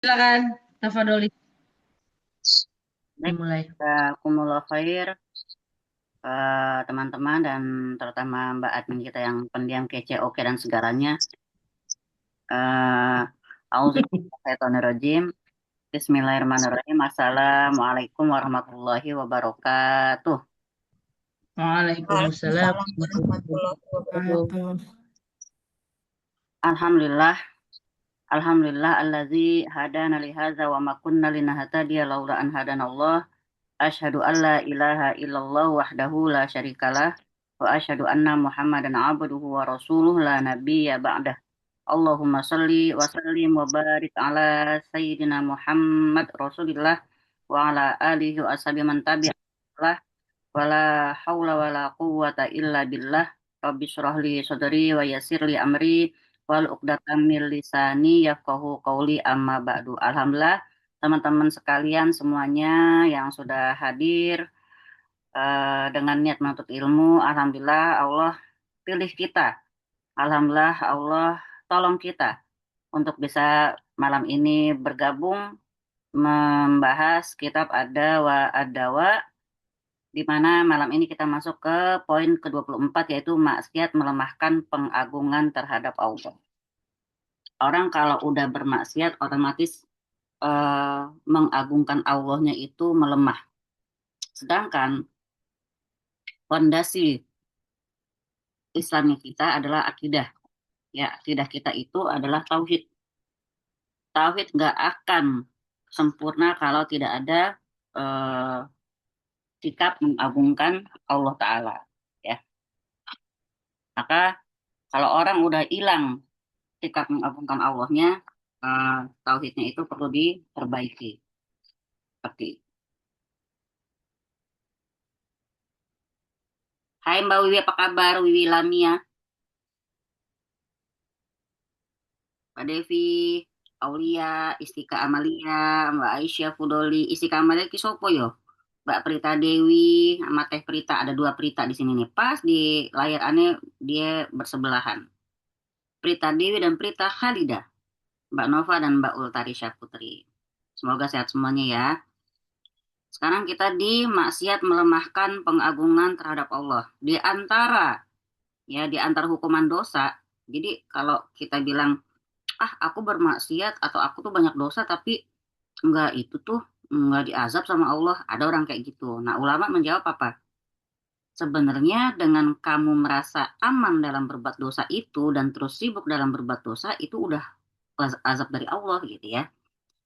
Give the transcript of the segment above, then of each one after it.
Silakan, Tafadholi Baik, dimulai. jazakumullah khair, teman-teman dan terutama Mbak admin kita yang pendiam, kece, oke dan segalanya. Uh, Auzubillahi Bismillahirrahmanirrahim. Assalamualaikum warahmatullahi wabarakatuh. Waalaikumsalam Waalaikumsalam warahmatullahi warahmatullahi wabarakatuh. wabarakatuh. Alhamdulillah, Alhamdulillah allazi hadana li hadza wa ma kunna linahtadiya laula an hadanallah. Asyhadu an la ilaha illallah wahdahu la syarikalah wa asyhadu anna Muhammadan abduhu wa rasuluh la nabiyya ba'dah. Allahumma salli wa sallim wa barik ala sayyidina Muhammad Rasulillah wa ala alihi wa ashabi man tabi'alah wa la hawla wa la quwwata illa billah. Rabbi syrah li sadri wa yassir li amri wal uqdatam min lisani yafqahu qawli amma ba'du. Alhamdulillah teman-teman sekalian semuanya yang sudah hadir dengan niat menuntut ilmu, alhamdulillah Allah pilih kita. Alhamdulillah Allah tolong kita untuk bisa malam ini bergabung membahas kitab Ad-Dawa Ad-Dawa, di mana malam ini kita masuk ke poin ke-24 yaitu maksiat melemahkan pengagungan terhadap Allah. Orang kalau udah bermaksiat otomatis mengagungkan Allahnya itu melemah. Sedangkan fondasi Islami kita adalah akidah. Ya, akidah kita itu adalah tauhid. Tauhid nggak akan sempurna kalau tidak ada eh, sikap mengagungkan Allah Ta'ala. Ya, maka kalau orang udah hilang sikap mengagungkan Allahnya, tauhidnya itu perlu diperbaiki. Seperti, Hai Mbak Wiwi, apa kabar? Wiwi Lamia, Mbak Devi, Aulia, Istika Amalia, Mbak Aisyah Fudoli, Istika Amalia Kisopo yo. Mbak Prita Dewi sama Teh Prita, ada dua Prita di sini nih. Pas di layar aneh dia bersebelahan. Prita Dewi dan Prita Khalida, Mbak Nova dan Mbak Ultari Syafutri. Semoga sehat semuanya ya. Sekarang kita di maksiat melemahkan pengagungan terhadap Allah. Di antara hukuman dosa. Jadi kalau kita bilang, aku bermaksiat atau aku tuh banyak dosa tapi enggak, itu tuh enggak diazab sama Allah. Ada orang kayak gitu. Nah, ulama menjawab apa? Sebenarnya dengan kamu merasa aman dalam berbuat dosa itu dan terus sibuk dalam berbuat dosa itu udah azab dari Allah gitu ya.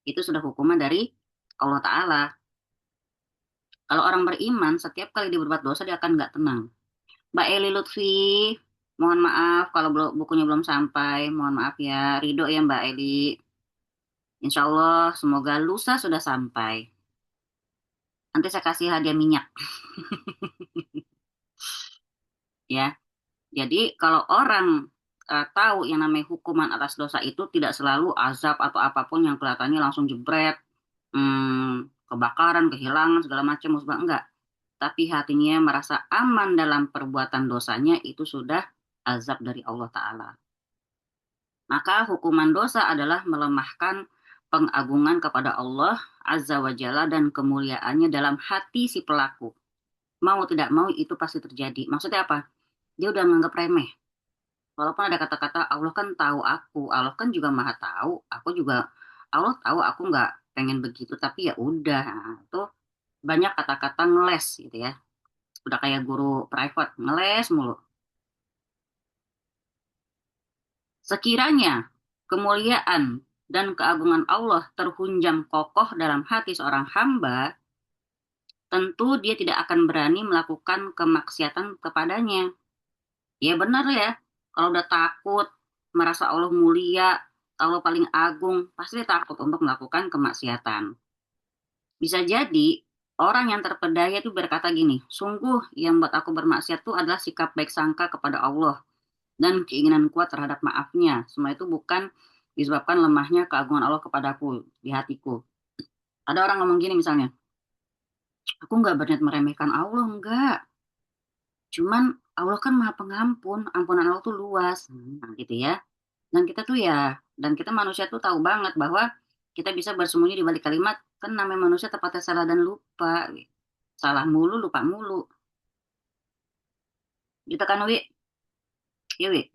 Itu sudah hukuman dari Allah Ta'ala. Kalau orang beriman, setiap kali dia berbuat dosa dia akan nggak tenang. Mbak Eli Lutfi, mohon maaf kalau bukunya belum sampai. Mohon maaf ya, Ridho ya Mbak Eli. Insya Allah semoga lusa sudah sampai. Nanti saya kasih hadiah minyak ya. Jadi kalau orang tahu yang namanya hukuman atas dosa itu tidak selalu azab atau apapun yang kelihatannya langsung jebret, kebakaran, kehilangan, segala macam, musibah, enggak. Tapi hatinya merasa aman dalam perbuatan dosanya, itu sudah azab dari Allah Ta'ala. Maka hukuman dosa adalah melemahkan pengagungan kepada Allah Azza wa Jalla dan kemuliaannya dalam hati si pelaku. Mau tidak mau itu pasti terjadi. Maksudnya apa? Dia udah menganggap remeh. Walaupun ada kata-kata Allah kan tahu aku, Allah kan juga maha tahu, aku juga, Allah tahu aku nggak pengen begitu, tapi ya udah. Nah, itu banyak kata-kata ngeles gitu ya. Udah kayak guru private, ngeles mulu. Sekiranya kemuliaan dan keagungan Allah terhunjam kokoh dalam hati seorang hamba, tentu dia tidak akan berani melakukan kemaksiatan kepadanya. Ya benar ya, kalau udah takut, merasa Allah mulia, Allah paling agung, pasti dia takut untuk melakukan kemaksiatan. Bisa jadi orang yang terpedaya itu berkata gini, sungguh yang buat aku bermaksiat itu adalah sikap baik sangka kepada Allah dan keinginan kuat terhadap maafnya. Semua itu bukan disebabkan lemahnya keagungan Allah kepadaku di hatiku. Ada orang ngomong gini misalnya, aku nggak berniat meremehkan Allah, enggak. Cuman Allah kan maha pengampun, ampunan Allah tuh luas. Nah, gitu ya. Dan kita tuh ya, dan kita manusia tuh tahu banget bahwa Kita bisa bersembunyi di balik kalimat, kan namanya manusia tepatnya salah dan lupa. Salah mulu, lupa mulu. Gitu kan, Wi? Ya, Wi.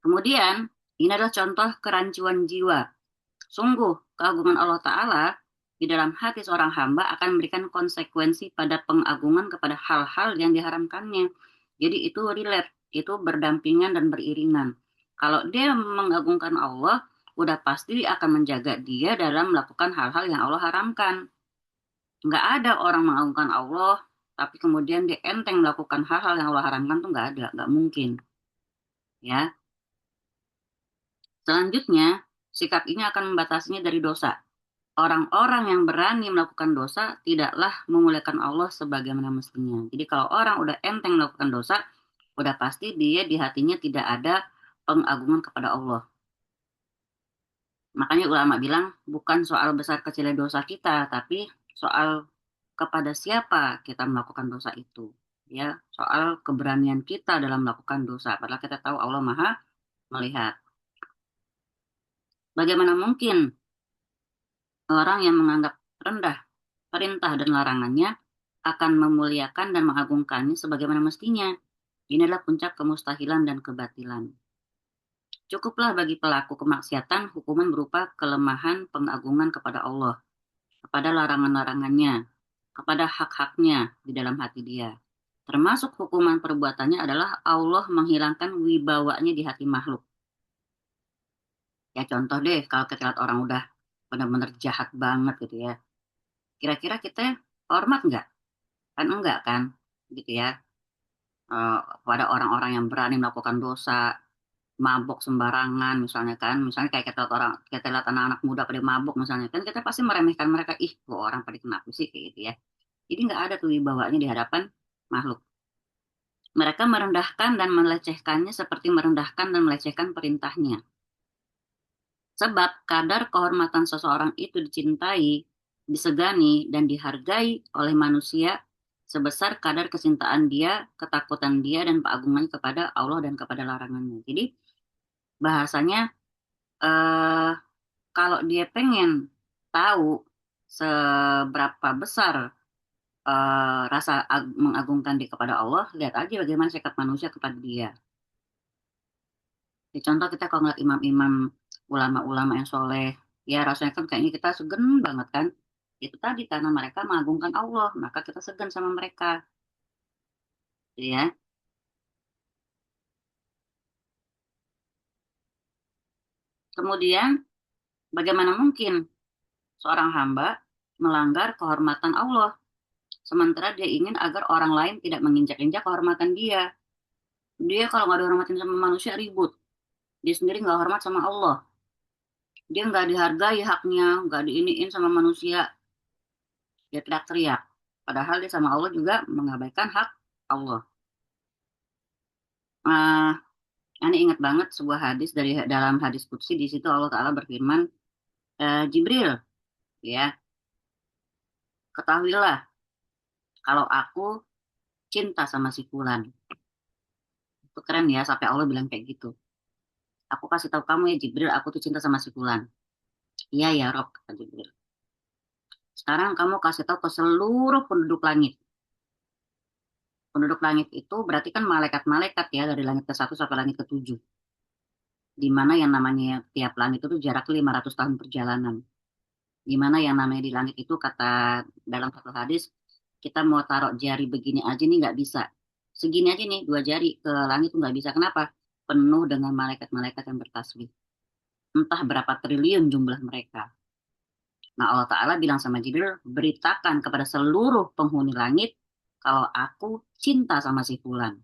Kemudian, ini adalah contoh kerancuan jiwa. Sungguh, keagungan Allah Ta'ala di dalam hati seorang hamba akan memberikan konsekuensi pada pengagungan kepada hal-hal yang diharamkannya. Jadi itu relate, itu berdampingan dan beriringan. Kalau dia mengagungkan Allah, udah pasti akan menjaga dia dalam melakukan hal-hal yang Allah haramkan. Nggak ada orang mengagungkan Allah, tapi kemudian dia enteng melakukan hal-hal yang Allah haramkan tuh nggak ada, nggak mungkin. Ya, selanjutnya sikap ini akan membatasinya dari dosa. Orang-orang yang berani melakukan dosa tidaklah memuliakan Allah sebagaimana mestinya. Jadi kalau orang udah enteng melakukan dosa, udah pasti dia di hatinya tidak ada pengagungan kepada Allah. Makanya ulama bilang bukan soal besar kecilnya dosa kita, tapi soal kepada siapa kita melakukan dosa itu. Ya, soal keberanian kita dalam melakukan dosa. Padahal kita tahu Allah Maha melihat. Bagaimana mungkin orang yang menganggap rendah perintah dan larangannya akan memuliakan dan mengagungkannya sebagaimana mestinya. Ini adalah puncak kemustahilan dan kebatilan. Cukuplah bagi pelaku kemaksiatan hukuman berupa kelemahan pengagungan kepada Allah, kepada larangan-larangannya, kepada hak-haknya di dalam hati dia. Termasuk hukuman perbuatannya adalah Allah menghilangkan wibawanya di hati makhluk. Ya contoh deh, kalau kita lihat orang udah benar-benar jahat banget gitu ya. Kira-kira kita hormat nggak? Kan enggak kan? Gitu ya. Pada orang-orang yang berani melakukan dosa, mabok sembarangan misalnya kan, misalnya kayak kita lihat anak-anak muda pada mabok misalnya kan, kita pasti meremehkan mereka, ih kok orang pada kenapa sih kayak gitu ya. Jadi nggak ada tuh wibawanya di hadapan makhluk. Mereka merendahkan dan melecehkannya seperti merendahkan dan melecehkan perintahnya. Sebab kadar kehormatan seseorang itu dicintai, disegani, dan dihargai oleh manusia sebesar kadar kecintaan dia, ketakutan dia, dan keagungannya kepada Allah dan kepada larangannya. Jadi bahasanya eh, kalau dia pengen tahu seberapa besar rasa mengagungkan dia kepada Allah, lihat aja bagaimana sikap manusia kepada dia. Di contoh kita kalau ngeliat imam-imam, ulama-ulama yang soleh, ya rasanya kan kayaknya kita segen banget kan. Itu tadi karena mereka mengagungkan Allah, maka kita segan sama mereka. Ya, kemudian bagaimana mungkin seorang hamba melanggar kehormatan Allah, sementara dia ingin agar orang lain tidak menginjak-injak kehormatan dia. Dia kalau nggak dihormatin sama manusia ribut. Dia sendiri nggak hormat sama Allah. Dia nggak dihargai haknya, nggak diiniin sama manusia. Dia teriak-teriak. Padahal dia sama Allah juga mengabaikan hak Allah. Ah, ini ingat banget sebuah hadis dari dalam hadis qudsi, di situ Allah Ta'ala berfirman, Jibril, ya, ketahuilah kalau aku cinta sama si Fulan. Itu keren ya, sampai Allah bilang kayak gitu. Aku kasih tahu kamu ya Jibril, aku tuh cinta sama si Fulan. Iya ya Rob, kata Jibril. Sekarang kamu kasih tahu ke seluruh penduduk langit. Penduduk langit itu berarti kan malaikat-malaikat ya, dari langit ke satu sampai langit ke tujuh. Di mana yang namanya tiap langit itu jarak 500 tahun perjalanan. Di mana yang namanya di langit itu kata dalam satu hadis, kita mau taruh jari begini aja nih nggak bisa. Segini aja nih, dua jari ke langit tuh nggak bisa. Kenapa? Penuh dengan malaikat-malaikat yang bertasbih. Entah berapa triliun jumlah mereka. Nah Allah Ta'ala bilang sama Jibril, beritakan kepada seluruh penghuni langit, kalau aku cinta sama si Fulan.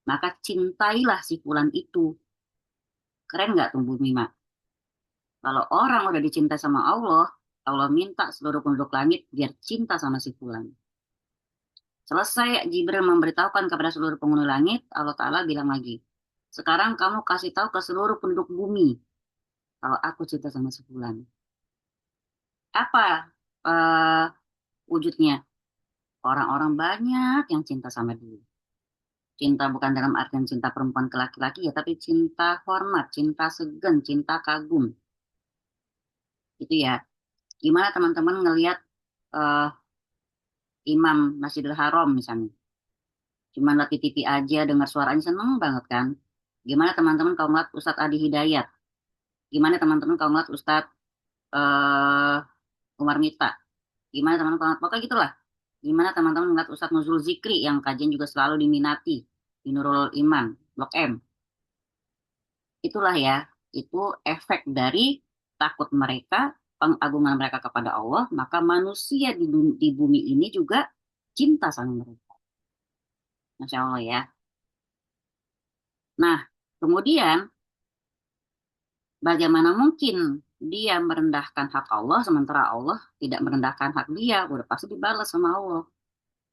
Maka cintailah si Fulan itu. Keren nggak tuh Bumi Mak? Kalau orang udah dicintai sama Allah, Allah minta seluruh penduduk langit biar cinta sama si Fulan. Selesai Jibril memberitahukan kepada seluruh penghuni langit, Allah Ta'ala bilang lagi, sekarang kamu kasih tahu ke seluruh penduduk bumi, kalau aku cinta sama si Fulan. Apa wujudnya? Orang-orang banyak yang cinta sama dia. Cinta bukan dalam artian cinta perempuan ke laki-laki ya, tapi cinta hormat, cinta segen, cinta kagum. Gitu ya. Gimana teman-teman ngelihat eh, Imam Masjidil Haram misalnya? Cuman lihat di TV aja, dengar suaranya seneng banget kan? Gimana teman-teman kalau ngeliat Ustadz Adi Hidayat? Gimana teman-teman kalau ngeliat Ustadz eh, Umar Mita? Gimana teman-teman kalau ngeliat, pokoknya gitulah. Gimana teman-teman ngeliat Ustadz Nuzul Zikri yang kajian juga selalu diminati di Nurul Iman, Blok M? Itulah ya, itu efek dari takut mereka, pengagungan mereka kepada Allah, maka manusia di bumi ini juga cinta sama mereka. Masya Allah ya. Nah, kemudian bagaimana mungkin dia merendahkan hak Allah sementara Allah tidak merendahkan hak dia, udah pasti dibalas sama Allah.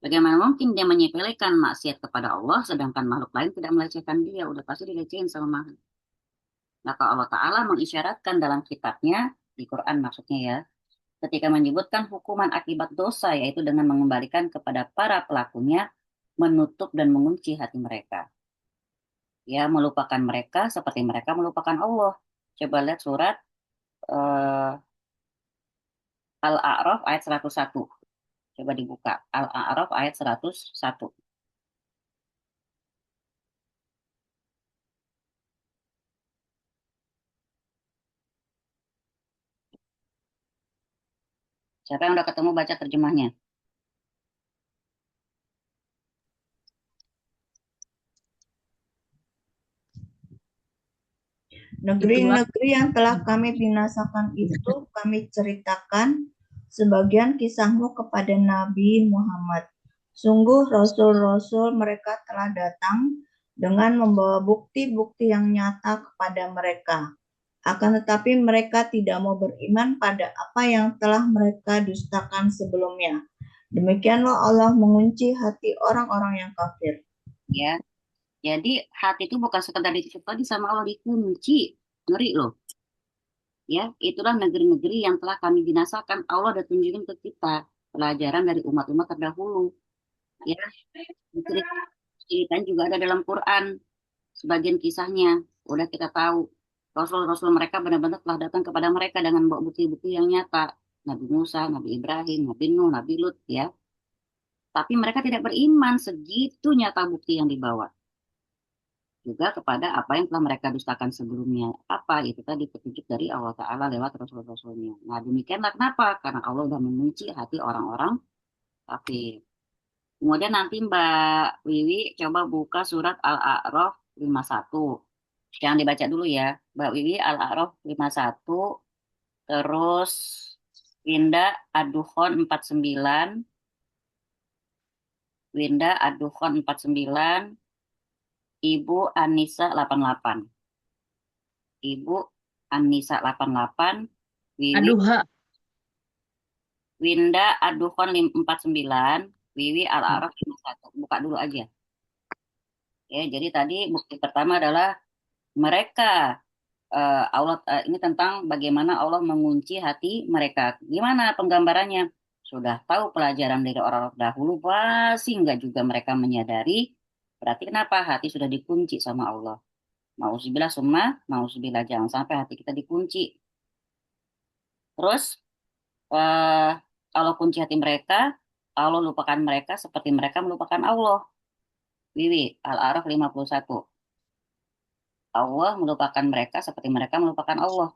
Bagaimana mungkin dia menyepelekan maksiat kepada Allah sedangkan makhluk lain tidak melecehkan dia, udah pasti dilecehin sama makhluk. Maka Allah Ta'ala mengisyaratkan dalam kitabnya, di Quran maksudnya ya, ketika menyebutkan hukuman akibat dosa, yaitu dengan mengembalikan kepada para pelakunya, menutup dan mengunci hati mereka. Ya, melupakan mereka seperti mereka melupakan Allah. Coba lihat surat eh, Al-A'raf ayat 101. Coba dibuka. Al-A'raf ayat 101. Siapa yang udah ketemu baca terjemahnya? Itulah. Negeri-negeri yang telah kami binasakan itu kami ceritakan sebagian kisahmu kepada Nabi Muhammad. Sungguh Rasul-Rasul mereka telah datang dengan membawa bukti-bukti yang nyata kepada mereka. Akan tetapi mereka tidak mau beriman pada apa yang telah mereka dustakan sebelumnya. Demikianlah Allah mengunci hati orang-orang yang kafir. Ya, jadi hati itu bukan sekedar ditutup lagi sama Allah, dikunci. Ngeri loh. Ya, itulah negeri-negeri yang telah kami binasakan. Allah udah tunjukin ke kita pelajaran dari umat-umat terdahulu. Ya, ceritanya juga ada dalam Quran. Sebagian kisahnya udah kita tahu. Rasul-rasul mereka benar-benar telah datang kepada mereka dengan bawa bukti-bukti yang nyata. Nabi Musa, Nabi Ibrahim, Nabi Nuh, Nabi Lut, ya. Tapi mereka tidak beriman, segitu nyata bukti yang dibawa. Juga kepada apa yang telah mereka dustakan sebelumnya. Apa itu tadi petunjuk dari Allah Ta'ala lewat Rasul-Rasulnya. Nah demikianlah kenapa? Karena Allah sudah mengunci hati orang-orang kafir. Kemudian nanti Mbak Wiwi coba buka surat Al-A'raf 51. Jangan dibaca dulu ya. Mbak Wiwi Al-A'raf 51. Terus Winda Ad-Dukhon 49. Winda Ad-Dukhon 49. Ibu Anissa 88. Ibu Anissa 88. Wiwi Aduh, Hak. Winda Ad-Dukhon 49. Wiwi Al-A'raf 51. Buka dulu aja. Ya, jadi tadi bukti pertama adalah mereka Allah ini tentang bagaimana Allah mengunci hati mereka. Gimana penggambarannya? Sudah tahu pelajaran dari orang-orang dahulu, pasti nggak juga mereka menyadari. Berarti kenapa hati sudah dikunci sama Allah? Mauzubillah summa, mauzubillah jangan sampai hati kita dikunci. Terus eh, Allah kunci hati mereka, Allah lupakan mereka seperti mereka melupakan Allah. Wiwi, Al-A'raf 51. Allah melupakan mereka seperti mereka melupakan Allah.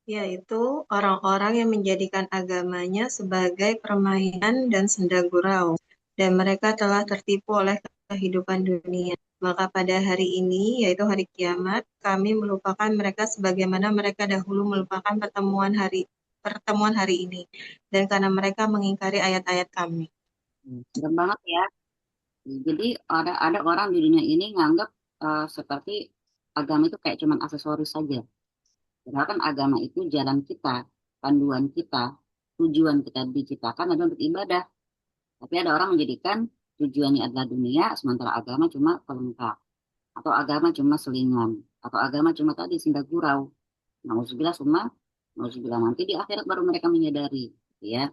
Yaitu orang-orang yang menjadikan agamanya sebagai permainan dan senda gurau, dan mereka telah tertipu oleh kehidupan dunia. Maka pada hari ini, yaitu hari kiamat, kami melupakan mereka sebagaimana mereka dahulu melupakan pertemuan hari ini, dan karena mereka mengingkari ayat-ayat kami. Benar banget ya. Jadi ada orang di dunia ini nganggap seperti agama itu kayak cuman aksesoris saja. Padahal kan agama itu jalan kita, panduan kita, tujuan kita diciptakan adalah untuk ibadah. Tapi ada orang menjadikan tujuannya adalah dunia, sementara agama cuma pelengkap. Atau agama cuma selingan. Atau agama cuma tadi senda gurau. Nauzubillah semua, nauzubillah nanti di akhirat baru mereka menyadari. Ya.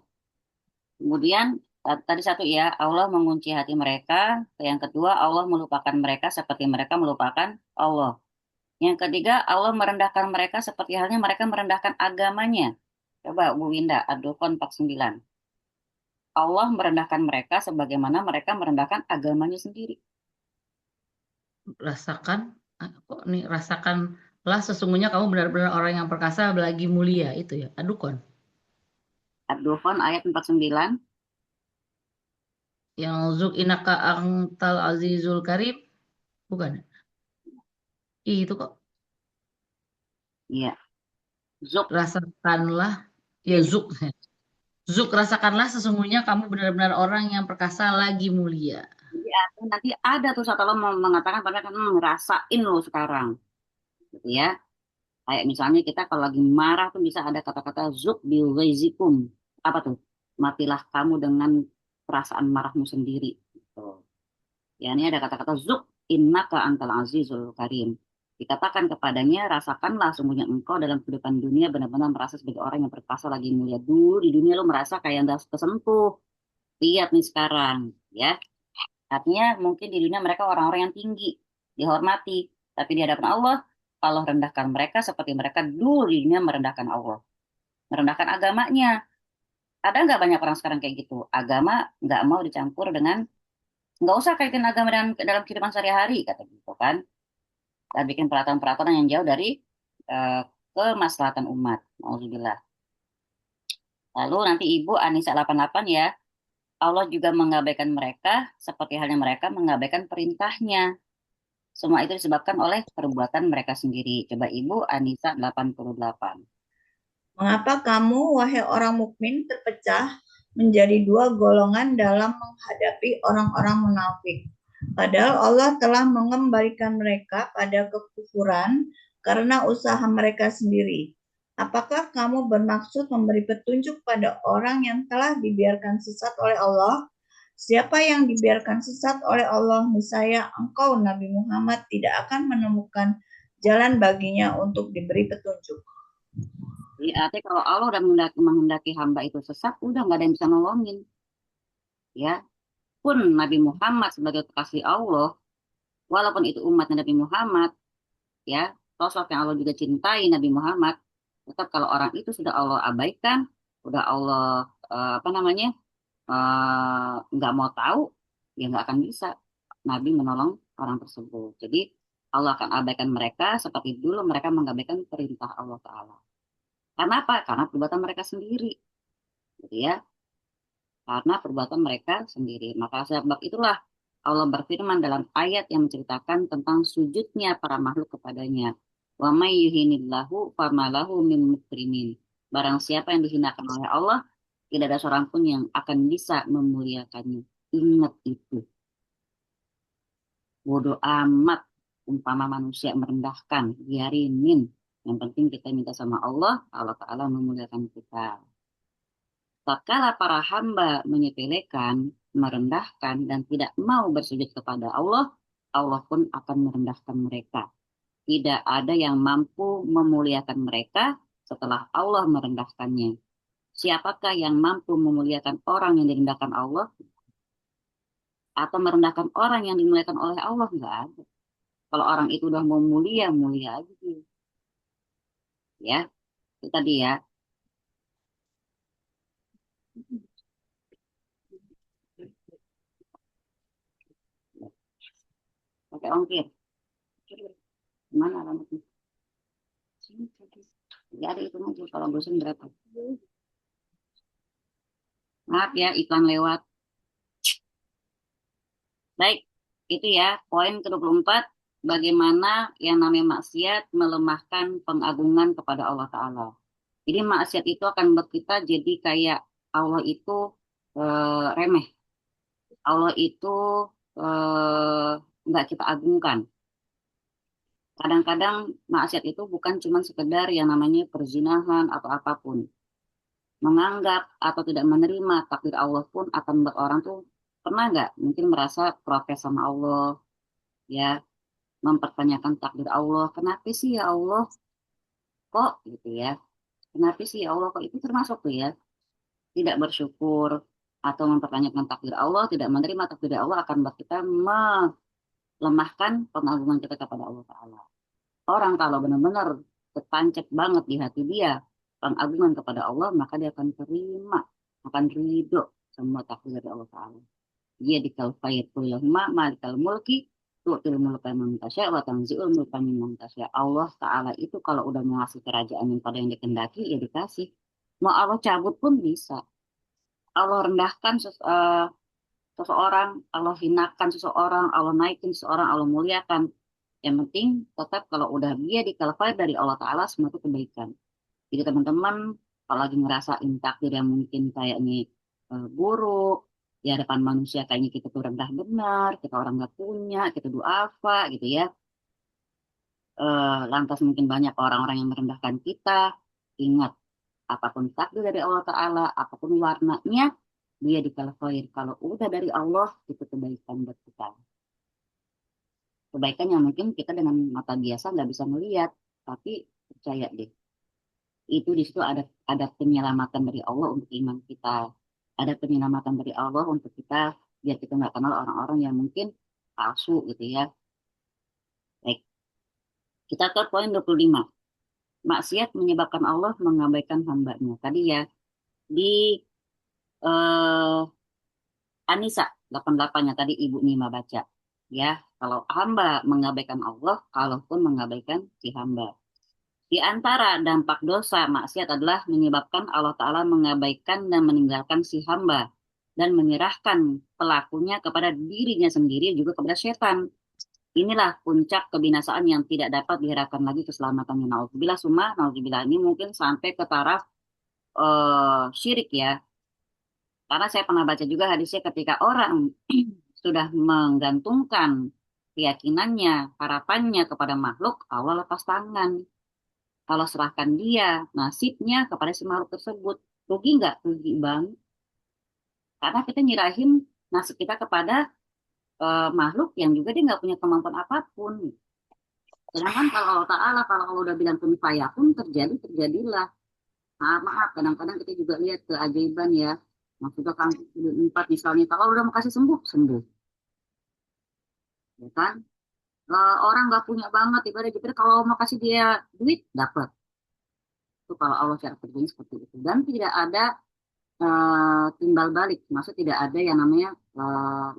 Kemudian Tadi satu ya, Allah mengunci hati mereka. Yang kedua, Allah melupakan mereka seperti mereka melupakan Allah. Yang ketiga, Allah merendahkan mereka seperti halnya mereka merendahkan agamanya. Coba Bu Winda, Ad-Dukhan 49. Allah merendahkan mereka sebagaimana mereka merendahkan agamanya sendiri. Rasakan, kok nih, rasakanlah sesungguhnya kamu benar-benar orang yang perkasa lagi mulia, itu ya, Adukon. Ad-Dukhan ayat 49. Yang zuk inaka angtal azizul karim, bukan? Itu kok, Iya. Zuk. rasakanlah, ya Iya. zuk. Zuk, rasakanlah sesungguhnya kamu benar-benar orang yang perkasa lagi mulia. Jadi nanti ada tuh saat Allah mengatakan pada kan ngerasain lo sekarang. Gitu ya. Kayak misalnya kita kalau lagi marah tuh bisa ada kata-kata zuk biwaizikum. Apa tuh? Matilah kamu dengan perasaan marahmu sendiri. Gitu. Ya, ini ada kata-kata zuk innaka antal azizul karim. Dikatakan kepadanya, rasakanlah sungguhnya engkau dalam kehidupan dunia benar-benar merasa sebagai orang yang perkasa lagi mulia. Dulu di dunia lo merasa kayak nggak kesentuh. Lihat nih sekarang, ya. Artinya mungkin di dunia mereka orang-orang yang tinggi, dihormati. Tapi di hadapan Allah, Allah rendahkan mereka seperti mereka dulu di dunia merendahkan Allah. Merendahkan agamanya. Ada nggak banyak orang sekarang kayak gitu? Agama nggak mau dicampur dengan, nggak usah kaitin agama dengan dalam kehidupan sehari-hari, kata gitu kan. Dan bikin peraturan-peraturan yang jauh dari eh, kemaslahatan umat. Alhamdulillah. Lalu nanti Ibu Anissa 88 ya, Allah juga mengabaikan mereka seperti halnya mereka mengabaikan perintahnya. Semua itu disebabkan oleh perbuatan mereka sendiri. Coba Ibu Anissa 88. Mengapa kamu, wahai orang mukmin, terpecah menjadi dua golongan dalam menghadapi orang-orang munafik? Padahal Allah telah mengembalikan mereka pada kekufuran karena usaha mereka sendiri. Apakah kamu bermaksud memberi petunjuk pada orang yang telah dibiarkan sesat oleh Allah? Siapa yang dibiarkan sesat oleh Allah, niscaya engkau, Nabi Muhammad, tidak akan menemukan jalan baginya untuk diberi petunjuk. Jadi artinya kalau Allah udah menghendaki hamba itu sesat, udah nggak ada yang bisa nolongin. Ya, pun Nabi Muhammad sebagai kekasih Allah, walaupun itu umatnya Nabi Muhammad, ya, sosok yang Allah juga cintai Nabi Muhammad, tetap kalau orang itu sudah Allah abaikan, udah Allah apa namanya nggak mau tahu, ya nggak akan bisa Nabi menolong orang tersebut. Jadi Allah akan abaikan mereka seperti dulu mereka mengabaikan perintah Allah Taala. Karena apa? Karena perbuatan mereka sendiri, gitu ya. Karena perbuatan mereka sendiri. Maka sebab itulah Allah berfirman dalam ayat yang menceritakan tentang sujudnya para makhluk kepadanya. Wa may yuhinillahu famalahu min mukrimin. Barang siapa yang dihinakan oleh Allah, tidak ada seorang pun yang akan bisa memuliakannya. Ingat itu. Bodoh amat umpama manusia merendahkan, biarinin. Yang penting kita minta sama Allah, Allah Ta'ala memuliakan kita. Tatkala para hamba menyepelekan, merendahkan, dan tidak mau bersujud kepada Allah, Allah pun akan merendahkan mereka. Tidak ada yang mampu memuliakan mereka setelah Allah merendahkannya. Siapakah yang mampu memuliakan orang yang direndahkan Allah? Atau merendahkan orang yang dimuliakan oleh Allah? Enggak ada. Kalau orang itu udah mau mulia, mulia aja dia. Ya, itu tadi ya. Pakai ongkir. Mana alamatnya? Nggak ada itu aja kalau bosan berapa. Maaf ya, iklan lewat. Baik, itu ya poin ke-24. Bagaimana yang namanya maksiat melemahkan pengagungan kepada Allah Ta'ala. Jadi maksiat itu akan membuat kita jadi kayak Allah itu remeh. Allah itu eh, nggak kita agungkan. Kadang-kadang maksiat itu bukan cuma sekedar yang namanya perzinahan atau apapun. Menganggap atau tidak menerima takdir Allah pun akan membuat orang tuh pernah nggak mungkin merasa protes sama Allah, ya, mempertanyakan takdir Allah. Kenapa sih ya Allah kok gitu ya? Kenapa sih ya Allah kok itu termasuk tuh ya? Tidak bersyukur. atau mempertanyakan takdir Allah, tidak menerima takdir Allah akan membuat kita melemahkan pengagungan kita kepada Allah Ta'ala. Orang kalau benar-benar tertancap banget di hati dia pengagungan kepada Allah, maka dia akan terima, akan ridho semua takdir dari Allah Ta'ala. Dia dikal fayatulahumma malikal mulki tu'til mulka man tasya wa tanzi'ul mulka mimman tasya. Allah Ta'ala itu kalau udah mengasih kerajaan yang pada yang dikehendaki, ya dikasih. Mau Allah cabut pun bisa. Allah rendahkan seseorang, Allah hinakan seseorang, Allah naikin seseorang, Allah muliakan. Yang penting tetap kalau udah dia dikalifai dari Allah Ta'ala, semua itu kebaikan. Jadi teman-teman, kalau lagi ngerasain takdir yang mungkin kayaknya buruk, di hadapan manusia kayaknya kita tuh rendah benar, kita orang nggak punya, kita duafa gitu ya. Lantas mungkin banyak orang-orang yang merendahkan kita. Ingat, apapun takdir dari Allah Ta'ala, apapun warnanya, dia dikalifai. Kalau udah dari Allah, itu kebaikan buat kita. Kebaikan yang mungkin kita dengan mata biasa nggak bisa melihat, tapi percaya deh, itu di situ ada penyelamatan dari Allah untuk iman kita, ada penyelamatan dari Allah untuk kita biar kita nggak kenal orang-orang yang mungkin palsu gitu ya. Baik, kita ke poin 25. Maksiat menyebabkan Allah mengabaikan hambanya. Tadi ya di eh, Anisa 88-nya tadi Ibu Nima baca ya, kalau hamba mengabaikan Allah, Allah pun mengabaikan si hamba. Di antara dampak dosa maksiat adalah menyebabkan Allah Ta'ala mengabaikan dan meninggalkan si hamba dan menyerahkan pelakunya kepada dirinya sendiri juga kepada setan. Inilah puncak kebinasaan yang tidak dapat diharapkan lagi keselamatannya. Nauzubillah summa nauzubillah, ini mungkin sampai ke taraf syirik ya. Karena saya pernah baca juga hadisnya ketika orang sudah menggantungkan keyakinannya, harapannya kepada makhluk, Allah lepas tangan. Kalau serahkan dia nasibnya kepada si makhluk tersebut, rugi nggak? Rugi banget. Karena kita nyerahin nasib kita kepada makhluk yang juga dia nggak punya kemampuan apapun. Sedangkan kalau Allah Ta'ala, kalau Allah udah bilang kun fayakun, terjadi, terjadilah. Maaf, kadang-kadang kita juga lihat keajaiban ya. Maksudnya kan 4 misalnya, kalau udah mau kasih sembuh, sembuh. Ya kan? Orang nggak punya banget, ibarat gitu, kalau mau kasih dia duit, dapat. Itu kalau Allah cara kerjanya seperti itu. Dan tidak ada timbal balik, maksud tidak ada yang namanya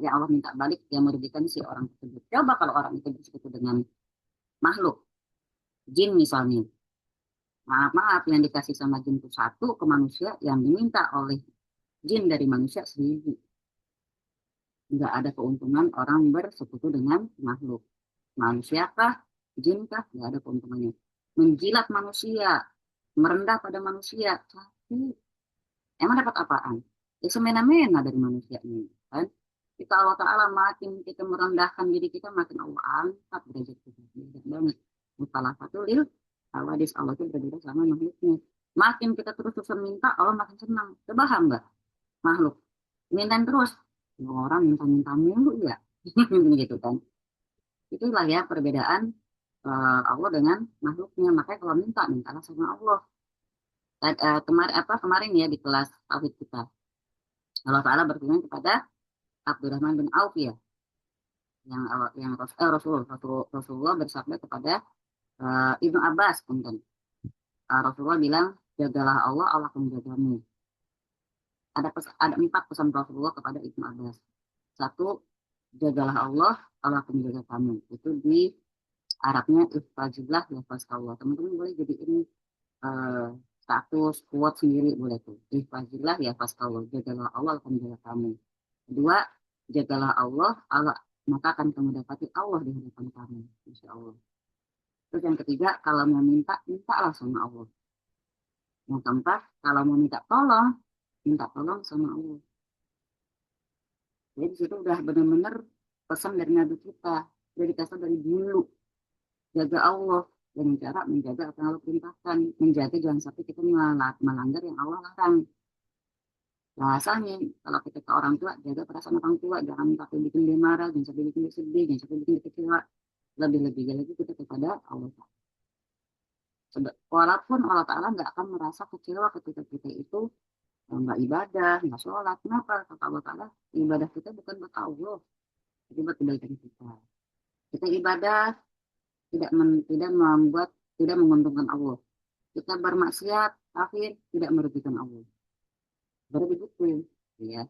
yang Allah minta balik yang merugikan si orang tersebut. Coba kalau orang itu bersekutu dengan makhluk, jin misalnya, maaf yang dikasih sama jin itu satu ke manusia, yang diminta oleh jin dari manusia 1000. Nggak ada keuntungan orang bersekutu dengan makhluk. Manusia kah, jin kah, nggak ada keuntungannya. Menjilat manusia, merendah pada manusia, tapi emang dapat apaan? Ya semena-mena dari manusianya, kan? Kita Allah Ta'ala makin kita merendahkan diri kita, makin Allah angkat derajat kita. Beda banget. Salah satu lil awadis Allah itu berbeda sama makhluknya. Makin kita terus-terusan minta, Allah makin senang. Coba hamba, makhluk. Minta terus. Orang minta-minta mulu ya. Gitu kan. Itulah ya perbedaan Allah dengan makhluknya. Makanya kalau minta, mintalah sama Allah. Kemarin ya di kelas tauhid kita. Allah Ta'ala berfirman kepada Abdurrahman bin Auf ya, yang Rasulullah bersabda kepada Ibnu Abbas, Rasulullah bilang, jagalah Allah, Allah akan menjagamu. Ada 4 pesan Rasulullah kepada Ibnu Abbas. 1, jagalah Allah, Allah akan menjaga kamu. Itu di Arabnya ifazillah yafazkallah. Teman-teman boleh jadi ini status quote sendiri boleh tuh. Ifazillah yafazkallah, jagalah Allah akan menjaga kamu. 2, jagalah Allah, maka akan kamu dapati Allah di hadapan kamu, insya Allah. Terus yang ketiga, kalau mau minta, mintalah sama Allah. Yang keempat, kalau mau minta tolong sama Allah. Jadi disitu udah benar-benar pesan dari Nabi kita, udah dikasih dari dulu. Jaga Allah dengan cara menjaga apa yang Allah perintahkan, menjaga jangan sampai kita melanggar yang Allah larang. Bahasanya kalau kita ke orang tua, jaga perasaan orang tua, jangan sampai bikin dia marah, jangan sampai bikin dia sedih, jangan sampai bikin dia kecewa. Lebih-lebih lagi kita kepada Allah. Walaupun Allah Ta'ala nggak akan merasa kecewa ketika kita itu nggak ibadah, nggak sholat. Kenapa? Kata Allah Ta'ala, ibadah kita bukan buat Allah, tapi buat kebaikan kita. Kita ibadah tidak membuat, tidak menguntungkan Allah. Kita bermaksiat, akhir tidak merugikan Allah. Berarti begitu, ya.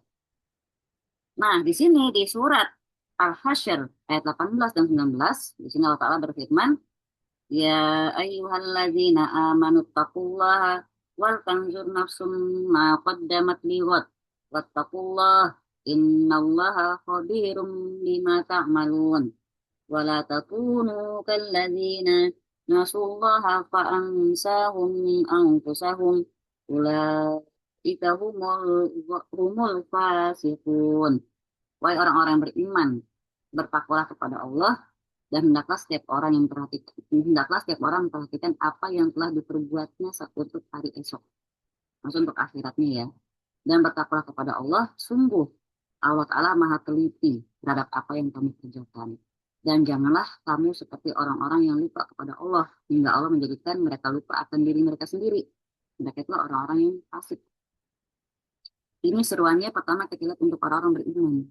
Nah, di sini di surat Al-Hasyr ayat 18 dan 19, di sini Allah Ta'ala berfirman, Ya ayyuhalladzina amanu taqullaha wal tanzur nafsum ma qaddamat liwat wattaqullah innallaha khabirum bima ta'malun wa la takunu kalladzina nasullaha fa ansahum anfusahum ulaika humul fasiqun. Wahai orang-orang yang beriman, bertakwalah kepada Allah dan hendaklah setiap orang memperhatikan apa yang telah diperbuatnya untuk hari esok, maksud untuk akhiratnya ya. Dan bertakwalah kepada Allah, sungguh Allah Ta'ala maha teliti terhadap apa yang kamu kerjakan. Dan janganlah kamu seperti orang-orang yang lupa kepada Allah, hingga Allah menjadikan mereka lupa akan diri mereka sendiri. Mereka itulah orang-orang yang fasik. Ini seruannya pertama kita lihat untuk orang-orang beriman.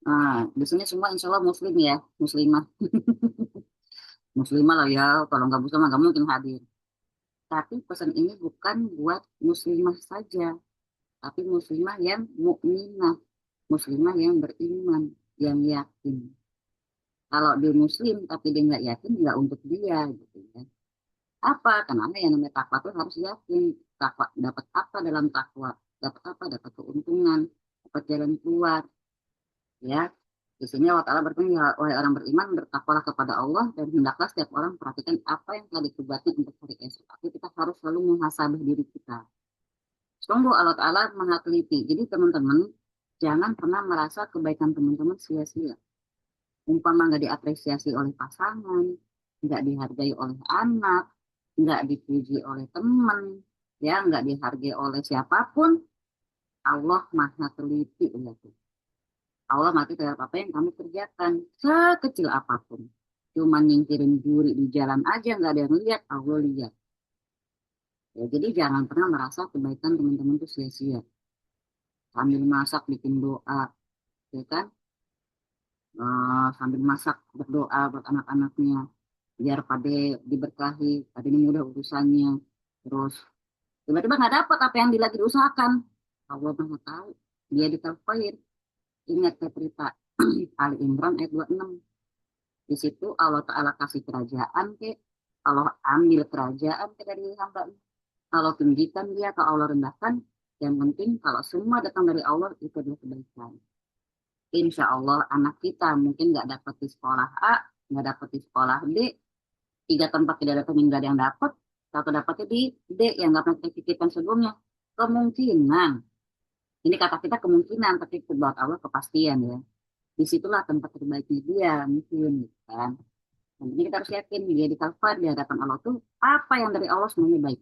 Nah, di sini semua insya Allah muslim ya, muslimah. Muslimah lah ya, kalau nggak muslimah nggak mungkin hadir. Tapi pesan ini bukan buat muslimah saja, tapi muslimah yang mukminah, muslimah yang beriman, yang yakin. Kalau dia muslim tapi dia nggak yakin, nggak untuk dia gitu ya. Apa? Karena yang namanya takwa itu harus yakin. Takwa dapat apa dalam takwa? Dapat apa? Dapat keuntungan, dapat jalan keluar. Ya, di sini Allah Ta'ala berfirman, wahai orang beriman, bertakwalah kepada Allah dan hendaklah setiap orang perhatikan apa yang telah diperbuatnya untuk hari esok. Tapi kita harus selalu muhasabah diri kita. Sungguh Allah Ta'ala maha teliti. Jadi teman-teman, jangan pernah merasa kebaikan teman-teman sia-sia. Umpama nggak diapresiasi oleh pasangan, nggak dihargai oleh anak, nggak dipuji oleh teman, ya nggak dihargai oleh siapapun, Allah maha teliti. Ya. Allah mati terhadap apa yang kamu kerjakan, sekecil apapun. Cuman nyingkirin duri di jalan aja nggak ada yang lihat, Allah lihat. Ya, jadi jangan pernah merasa kebaikan teman-teman itu sia-sia. Sambil masak bikin doa, ya kan? Sambil masak berdoa buat anak-anaknya, biar Pade diberkahi, Pade ini mudah urusannya. Terus tiba-tiba nggak dapat apa yang lagi diusahakan, Allah Maha tahu. Dia ditawain. Ingat cerita Ali Imran ayat 26. Di situ Allah Ta'ala kasih kerajaan ke, Allah ambil kerajaan ke dari hamba. Allah tinggikan dia, atau Allah rendahkan. Yang penting kalau semua datang dari Allah, itu adalah kebaikan. Insya Allah anak kita mungkin nggak dapat di sekolah A, nggak dapat di sekolah B, 3 tempat tidak dapat, nggak ada yang dapat, satu dapatnya di D yang nggak pernah kita pikirkan sebelumnya. Kemungkinan, ini kata kita kemungkinan, tapi buat Allah kepastian ya. Disitulah tempat terbaiknya dia mungkin kan. Dan ini kita harus yakin dia di kafir di hadapan Allah tuh apa yang dari Allah semuanya baik.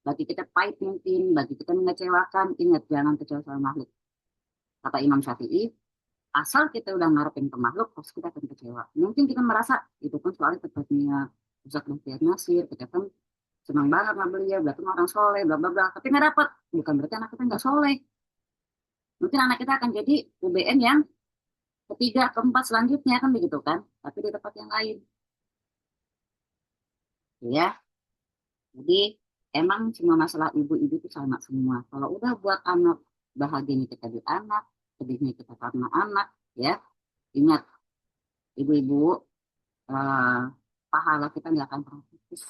Bagi kita pahit mungkin, bagi kita mengecewakan, ingat jangan kecewa sama makhluk. Kata Imam Syafi'i, asal kita udah ngarepin ke makhluk, pasti kita akan kecewa. Mungkin kita merasa itu kan soalnya tempatnya Ustaz Muhammad Nasir, kita kan senang banget sama beliau, berarti orang soleh, bla bla bla. Tapi nggak dapat, bukan berarti anak kita nggak soleh. Mungkin anak kita akan jadi UBM yang ketiga, keempat selanjutnya kan begitu kan, tapi di tempat yang lain. Ya, jadi emang semua masalah ibu-ibu itu sama semua. Kalau udah buat anak, bahagianya kita di anak, sedihnya kita karena anak, ya. Ingat, ibu-ibu, eh, pahala kita nggak akan pernah putus.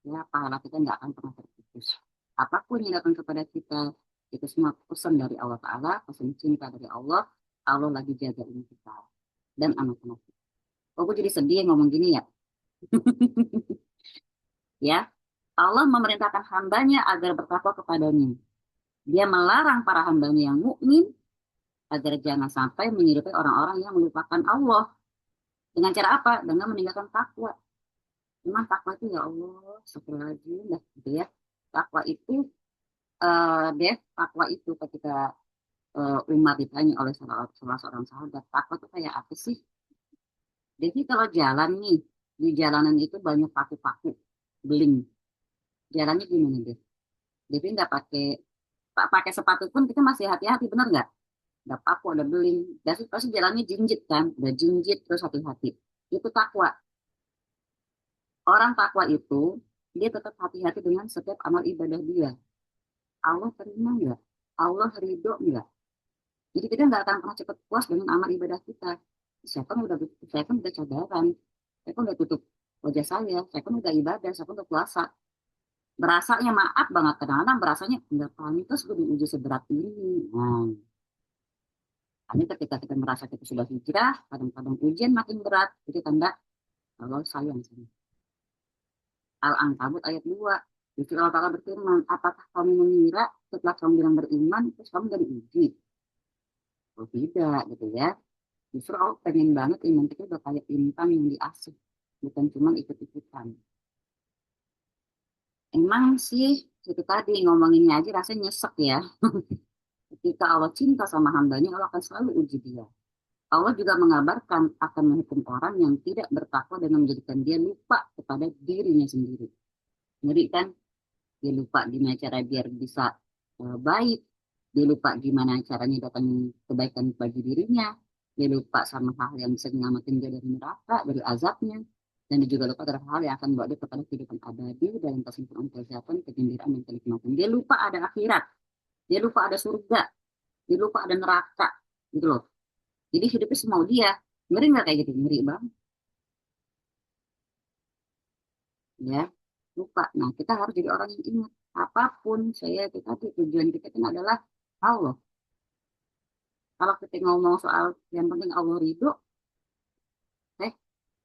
Ya, pahala kita nggak akan pernah terputus. Apapun yang datang kepada kita, itu semua pesan dari Allah Ta'ala, pesan cinta dari Allah. Allah lagi jagain kita dan anak-anak kita. Oh, gue jadi sedih ngomong gini ya. Ya, Allah memerintahkan hambanya agar bertakwa kepadanya. Dia melarang para hambanya yang mukmin agar jangan sampai menyerupai orang-orang yang melupakan Allah. Dengan cara apa? Dengan meninggalkan takwa. Memang takwa itu ya Allah, astagfirullahaladzim, gitu ya. Takwa itu, takwa itu ketika Umar ditanya oleh salah seorang sahabat, takwa itu kayak apa sih? Jadi kalau jalan nih, di jalanan itu banyak paku-paku, beling. Jalannya gimana deh? Jadi nggak pakai sepatu pun kita masih hati-hati, benar nggak? Ada paku, ada beling, pasti jalannya jinjit kan, ada jinjit terus hati-hati. Itu takwa. Orang takwa itu dia tetap hati-hati dengan setiap amal ibadah dia. Allah terima nggak? Allah ridho nggak? Jadi kita nggak akan pernah cepat puas dengan amal ibadah kita. Saya kan udah cadaran, saya kan udah tutup wajah saya kan udah ibadah, saya kan udah puasa. Berasanya maaf banget, kadang-kadang berasanya nggak pantas gue diuji seberat ini. Nah, hanya ketika kita merasa kita sudah hijrah, kadang-kadang ujian makin berat, itu tanda Allah sayang sama. Al-Ankabut ayat 2. Justru Allah Ta'ala berfirman, apakah kamu mengira setelah kamu bilang beriman, terus kamu dari uji? Oh tidak, gitu ya. Justru Allah pengen banget iman kita udah kayak intan yang diasih, bukan cuma ikut-ikutan. Emang sih, itu tadi ngomonginnya aja rasanya nyesek ya. Ketika Allah cinta sama hambanya, Allah akan selalu uji dia. Allah juga mengabarkan akan menghukum orang yang tidak bertakwa dan menjadikan dia lupa kepada dirinya sendiri. Ngeri kan? Dia lupa gimana cara biar bisa baik. Dia lupa gimana caranya datang kebaikan bagi dirinya. Dia lupa sama hal yang bisa menyelamatkan dia dari neraka, dari azabnya. Dan dia juga lupa terhadap hal yang akan membawa dia kepada kehidupan abadi dalam kesempurnaan kesehatan, kegembiraan, dan kenikmatan. Dia lupa ada akhirat. Dia lupa ada surga. Dia lupa ada neraka. Gitu loh. Jadi hidupnya semau dia. Ngeri nggak kayak gitu? Ngeri banget. Ya, lupa. Nah, kita harus jadi orang yang ingat. Apapun tujuan kita kan adalah Allah. Kalau kita ngomong soal yang penting Allah ridho,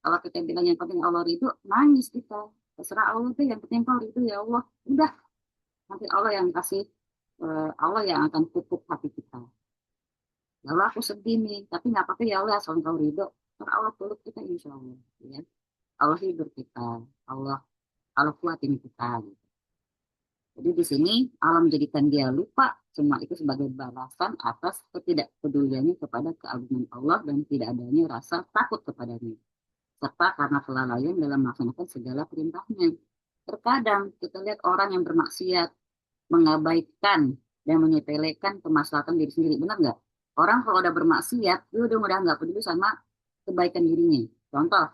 kalau kita bilang yang penting Allah ridho, nangis kita. Terserah Allah tuh yang penting kau ridho ya Allah. Udah, nanti Allah yang kasih, Allah yang akan pupuk hati kita. Ya Allah aku sedih nih, tapi nggak apa-apa ya Allah asal kau ridho. Karena Allah peluk kita insya Allah. Ya. Allah hibur kita, Allah kuatin kita. Gitu. Jadi di sini Allah menjadikan dia lupa semua itu sebagai balasan atas ketidakpeduliannya kepada keagungan Allah dan tidak adanya rasa takut kepadanya. Serta karena kelalaian dalam melaksanakan segala perintahnya. Terkadang kita lihat orang yang bermaksiat, mengabaikan dan menyepelekan kemaslahatan diri sendiri. Benar nggak? Orang kalau udah bermaksiat, dia udah nggak peduli sama kebaikan dirinya. Contoh,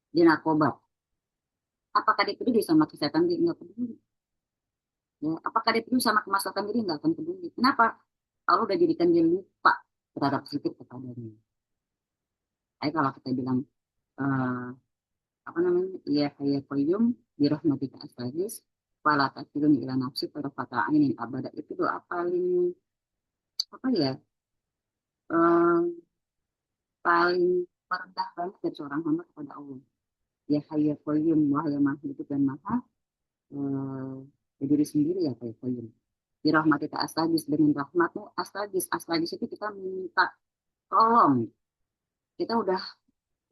dia narkoba. Apakah dia peduli sama kesehatan dia? Nggak peduli. Ya, apakah dia peduli sama kemaslahatan diri? Nggak akan peduli. Kenapa? Allah udah jadikan dia lupa terhadap zikir kepadanya. Kalau kita bilang, apa namanya, ya hayya qayyum bi rahmatika astaghis wala takilun ila nafsi tarfata ainin abada, itu doa paling apa ya, paling merendah banget dari seorang hamba kepada Allah. Ya hayya qayyum, wahai yang maha hidup dan maha diri sendiri, ya hayya qayyum bi rahmatika astaghis, dengan rahmatmu astaghis itu kita minta tolong. Kita udah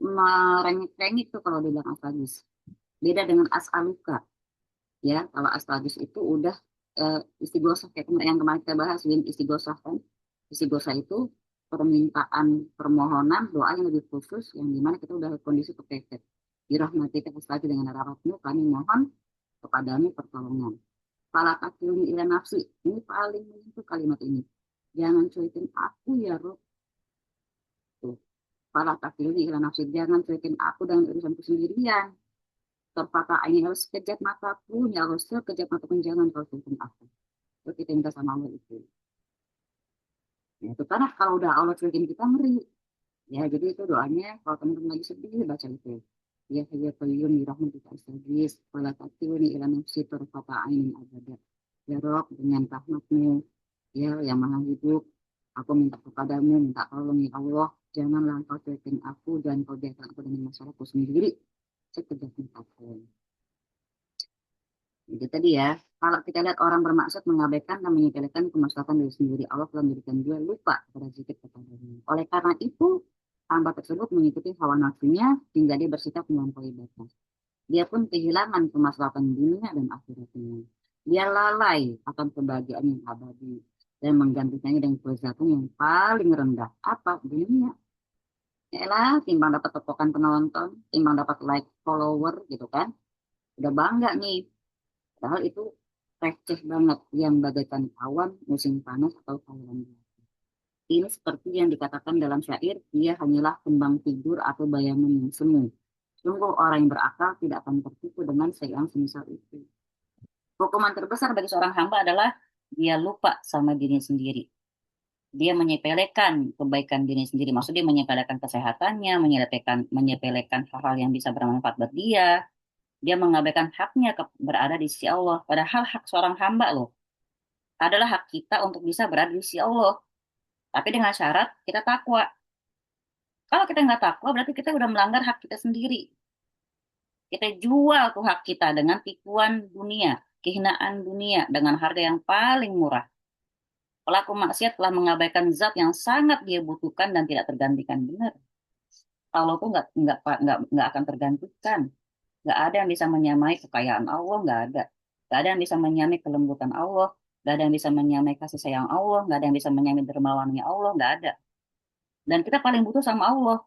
merengek-rengek tuh kalau dibilang astaghis. Beda dengan as'aluka. Ya, kalau astaghis itu udah istighosah kayak yang kemarin kita bahas, istighosah kan. Istighosah itu permintaan, permohonan, doa yang lebih khusus yang dimana kita udah kondisi kepepet. Dirahmatika astaghis, dengan rahmatmu kami mohon kepadamu pertolongan. Fala takilni ila nafsi. Ini paling menyentuh kalimat ini. Jangan cuekin aku ya Rob. Fala takilni ila nafsi. Jangan cuekin aku dengan urusanku sendirian. Terpaksa ini harus sekejap mata pun, ya harus sekejap mata pun jangan kau tuntun aku. Itu kita minta sama Allah itu. Ya, itu karena kalau udah Allah cuekin kita ngeri. Ya, jadi itu doanya kalau teman-teman lagi sedih baca itu. Ya hayya qayyum bi rahmatika astaghis wala takilni ila nafsi tarfata ainin abada. Ya Rob, dengan rahmatmu ya yang maha hidup, aku minta kepadamu, minta tolong ya Allah, janganlah kau cuekin aku dan kau biarkan aku dengan masalahku sendiri sekejap mata pun. Itu tadi ya, kalau kita lihat orang bermaksud mengabaikan dan menyepelekan kemaslahatan diri sendiri, Allah telah menjadikan dia lupa pada zikir kepadanya. Oleh karena itu, hamba tersebut mengikuti hawa nafsunya hingga dia bersikap melampaui batas. Dia pun kehilangan kemaslahatan dunia dan akhiratnya. Dia lalai akan kebahagiaan yang abadi dan menggantikannya dengan kelezatan yang paling rendah. Apa? Dunia. Yalah, timbang dapat tepokan penonton, timbang dapat like follower gitu kan. Udah bangga nih. Padahal itu receh banget, yang bagaikan awan musim panas atau kawan. Ini seperti yang dikatakan dalam syair, dia hanyalah kembang tidur atau bayangan yang semu. Sungguh orang yang berakal tidak akan tertipu dengan yang semisal itu. Hukuman terbesar bagi seorang hamba adalah dia lupa sama diri sendiri. Dia menyepelekan kebaikan diri sendiri. Maksudnya menyepelekan kesehatannya, menyepelekan hal-hal yang bisa bermanfaat buat dia. Dia mengabaikan haknya berada di sisi Allah. Padahal hak seorang hamba loh adalah hak kita untuk bisa berada di sisi Allah. Tapi dengan syarat kita takwa. Kalau kita nggak takwa, berarti kita udah melanggar hak kita sendiri. Kita jual tuh hak kita dengan tipuan dunia, kehinaan dunia, dengan harga yang paling murah. Pelaku maksiat telah mengabaikan zat yang sangat dia butuhkan dan tidak tergantikan. Benar. Allah tuh nggak akan tergantikan. Nggak ada yang bisa menyamai kekayaan Allah, nggak ada. Nggak ada yang bisa menyamai kelembutan Allah, nggak ada yang bisa menyamai kasih sayang Allah, nggak ada yang bisa menyamai dermawannya Allah, nggak ada. Dan kita paling butuh sama Allah.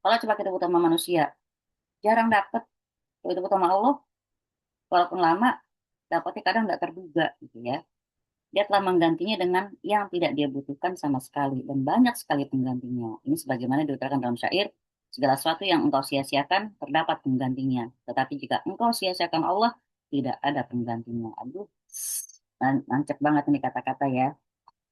Kalau coba kita butuh sama manusia, jarang dapet. Kalau kita butuh sama Allah, walaupun lama, dapatnya kadang nggak terduga gitu ya. Dia telah menggantinya dengan yang tidak dia butuhkan sama sekali. Dan banyak sekali penggantinya. Ini sebagaimana diutarakan dalam syair, segala sesuatu yang engkau sia-siakan, terdapat penggantinya. Tetapi jika engkau sia-siakan Allah, tidak ada penggantinya. Aduh, nancep banget ini kata-kata ya.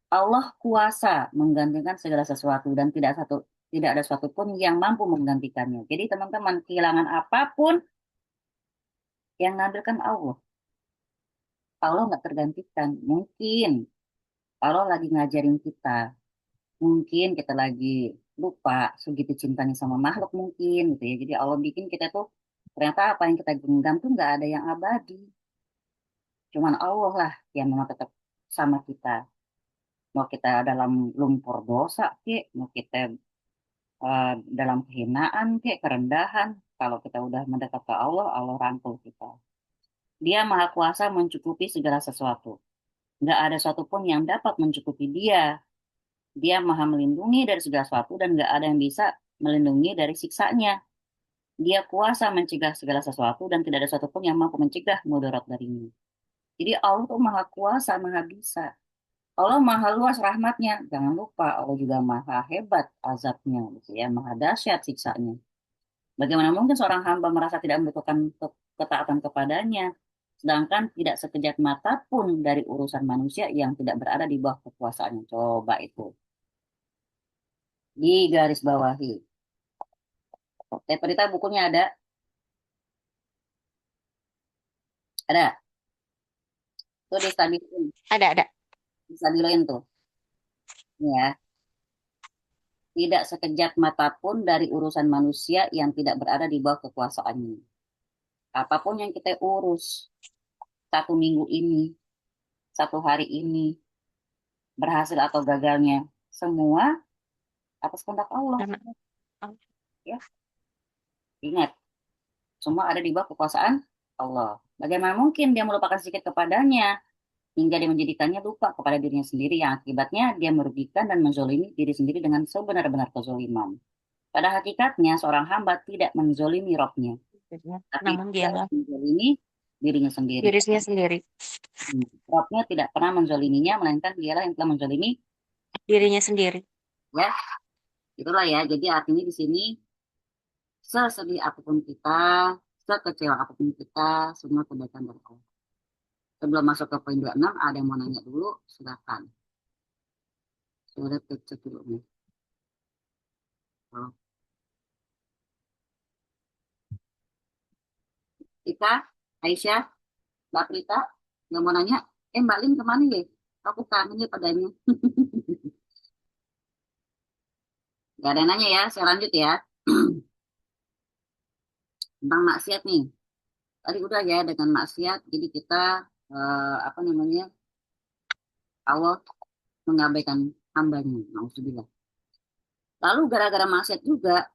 Allah kuasa menggantikan segala sesuatu dan tidak ada sesuatu pun yang mampu menggantikannya. Jadi teman-teman, kehilangan apapun yang ngambilkan Allah. Allah nggak tergantikan. Mungkin Allah lagi ngajarin kita. Mungkin kita lagi lupa segitu cintanya sama makhluk mungkin gitu ya. Jadi Allah bikin kita tuh ternyata apa yang kita genggam tuh nggak ada yang abadi. Cuman Allah lah yang memang tetap sama kita. Mau kita dalam lumpur dosa, mau kita dalam kehinaan, kerendahan. Kalau kita udah mendekat ke Allah, Allah rangkul kita. Dia maha kuasa mencukupi segala sesuatu. Nggak ada satupun yang dapat mencukupi dia. Dia maha melindungi dari segala sesuatu dan nggak ada yang bisa melindungi dari siksanya. Dia kuasa mencegah segala sesuatu dan tidak ada satupun yang mampu mencegah mudarat darinya. Jadi Allah tuh maha kuasa, maha bisa. Allah maha luas rahmatnya. Jangan lupa Allah juga maha hebat azabnya, gitu ya, maha dahsyat siksanya. Bagaimana mungkin seorang hamba merasa tidak membutuhkan ketaatan kepadanya, sedangkan tidak sekejap mata pun dari urusan manusia yang tidak berada di bawah kekuasaannya. Coba itu di garis bawahi. Berita bukunya ada tuh distabilin, Ada. distabilin tuh, ya. Tidak sekejap mata pun dari urusan manusia yang tidak berada di bawah kekuasaannya. Apapun yang kita urus, 1 minggu ini, 1 hari ini, berhasil atau gagalnya, semua atas kehendak Allah. Ya, ingat, semua ada di bawah kekuasaan Allah. Bagaimana mungkin dia melupakan sedikit kepadanya, hingga dia menjadikannya lupa kepada dirinya sendiri, yang akibatnya dia merugikan dan menzolimi diri sendiri dengan sebenar-benar kezoliman. Pada hakikatnya, seorang hamba tidak menzolimi Robnya, tapi Namun dialah menzolimi dirinya sendiri. dirinya sendiri. Robnya tidak pernah menzoliminya, melainkan dialah yang telah menzolimi Dirinya sendiri. ya. Itulah ya, jadi artinya di sini sesedih apapun kita, sekecewa apapun kita, semua kebaikan dari Allah. Sebelum masuk ke poin 26, ada yang mau nanya dulu, silakan. Sudah cek dulu nih. Ika, Aisyah, Mbak Prita, nggak mau nanya? Mbak Lin kemana ya? Aku kangen ya padanya. Gak ada yang nanya ya, saya lanjut ya. Tentang maksiat nih. Tadi udah ya dengan maksiat, jadi kita apa namanya, Allah mengabaikan hambanya. Alhamdulillah. Lalu gara-gara maksiat juga,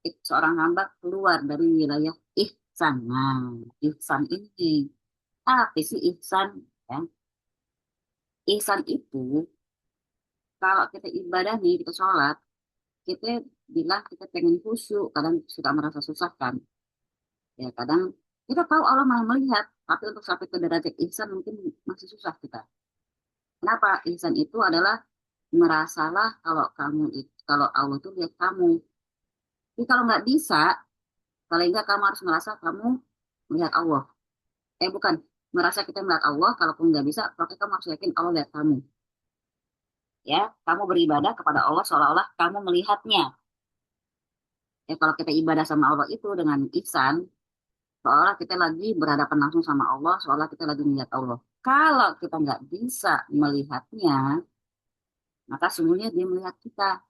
seorang hamba keluar dari wilayah ihsan. Nah, ihsan ini apa sih ihsan? Ya? Ihsan itu kalau kita ibadah nih, kita sholat, kita bilang kita pengen khusyuk, kadang suka merasa susah kan. Ya kadang kita tahu Allah maha melihat, Tapi untuk sampai ke derajat ihsan mungkin masih susah kita. Kenapa? Ihsan itu adalah merasalah kalau Allah itu lihat kamu. Jadi kalau nggak bisa, paling nggak kamu harus merasa kamu melihat Allah. Bukan, merasa kita melihat Allah, kalaupun nggak bisa, berarti kamu harus yakin Allah lihat kamu. Ya, kamu beribadah kepada Allah seolah-olah kamu melihatnya. Kalau kita ibadah sama Allah itu dengan ihsan, seolah kita lagi berhadapan langsung sama Allah, seolah kita lagi melihat Allah. Kalau kita nggak bisa melihatnya, maka sungguhnya dia melihat kita.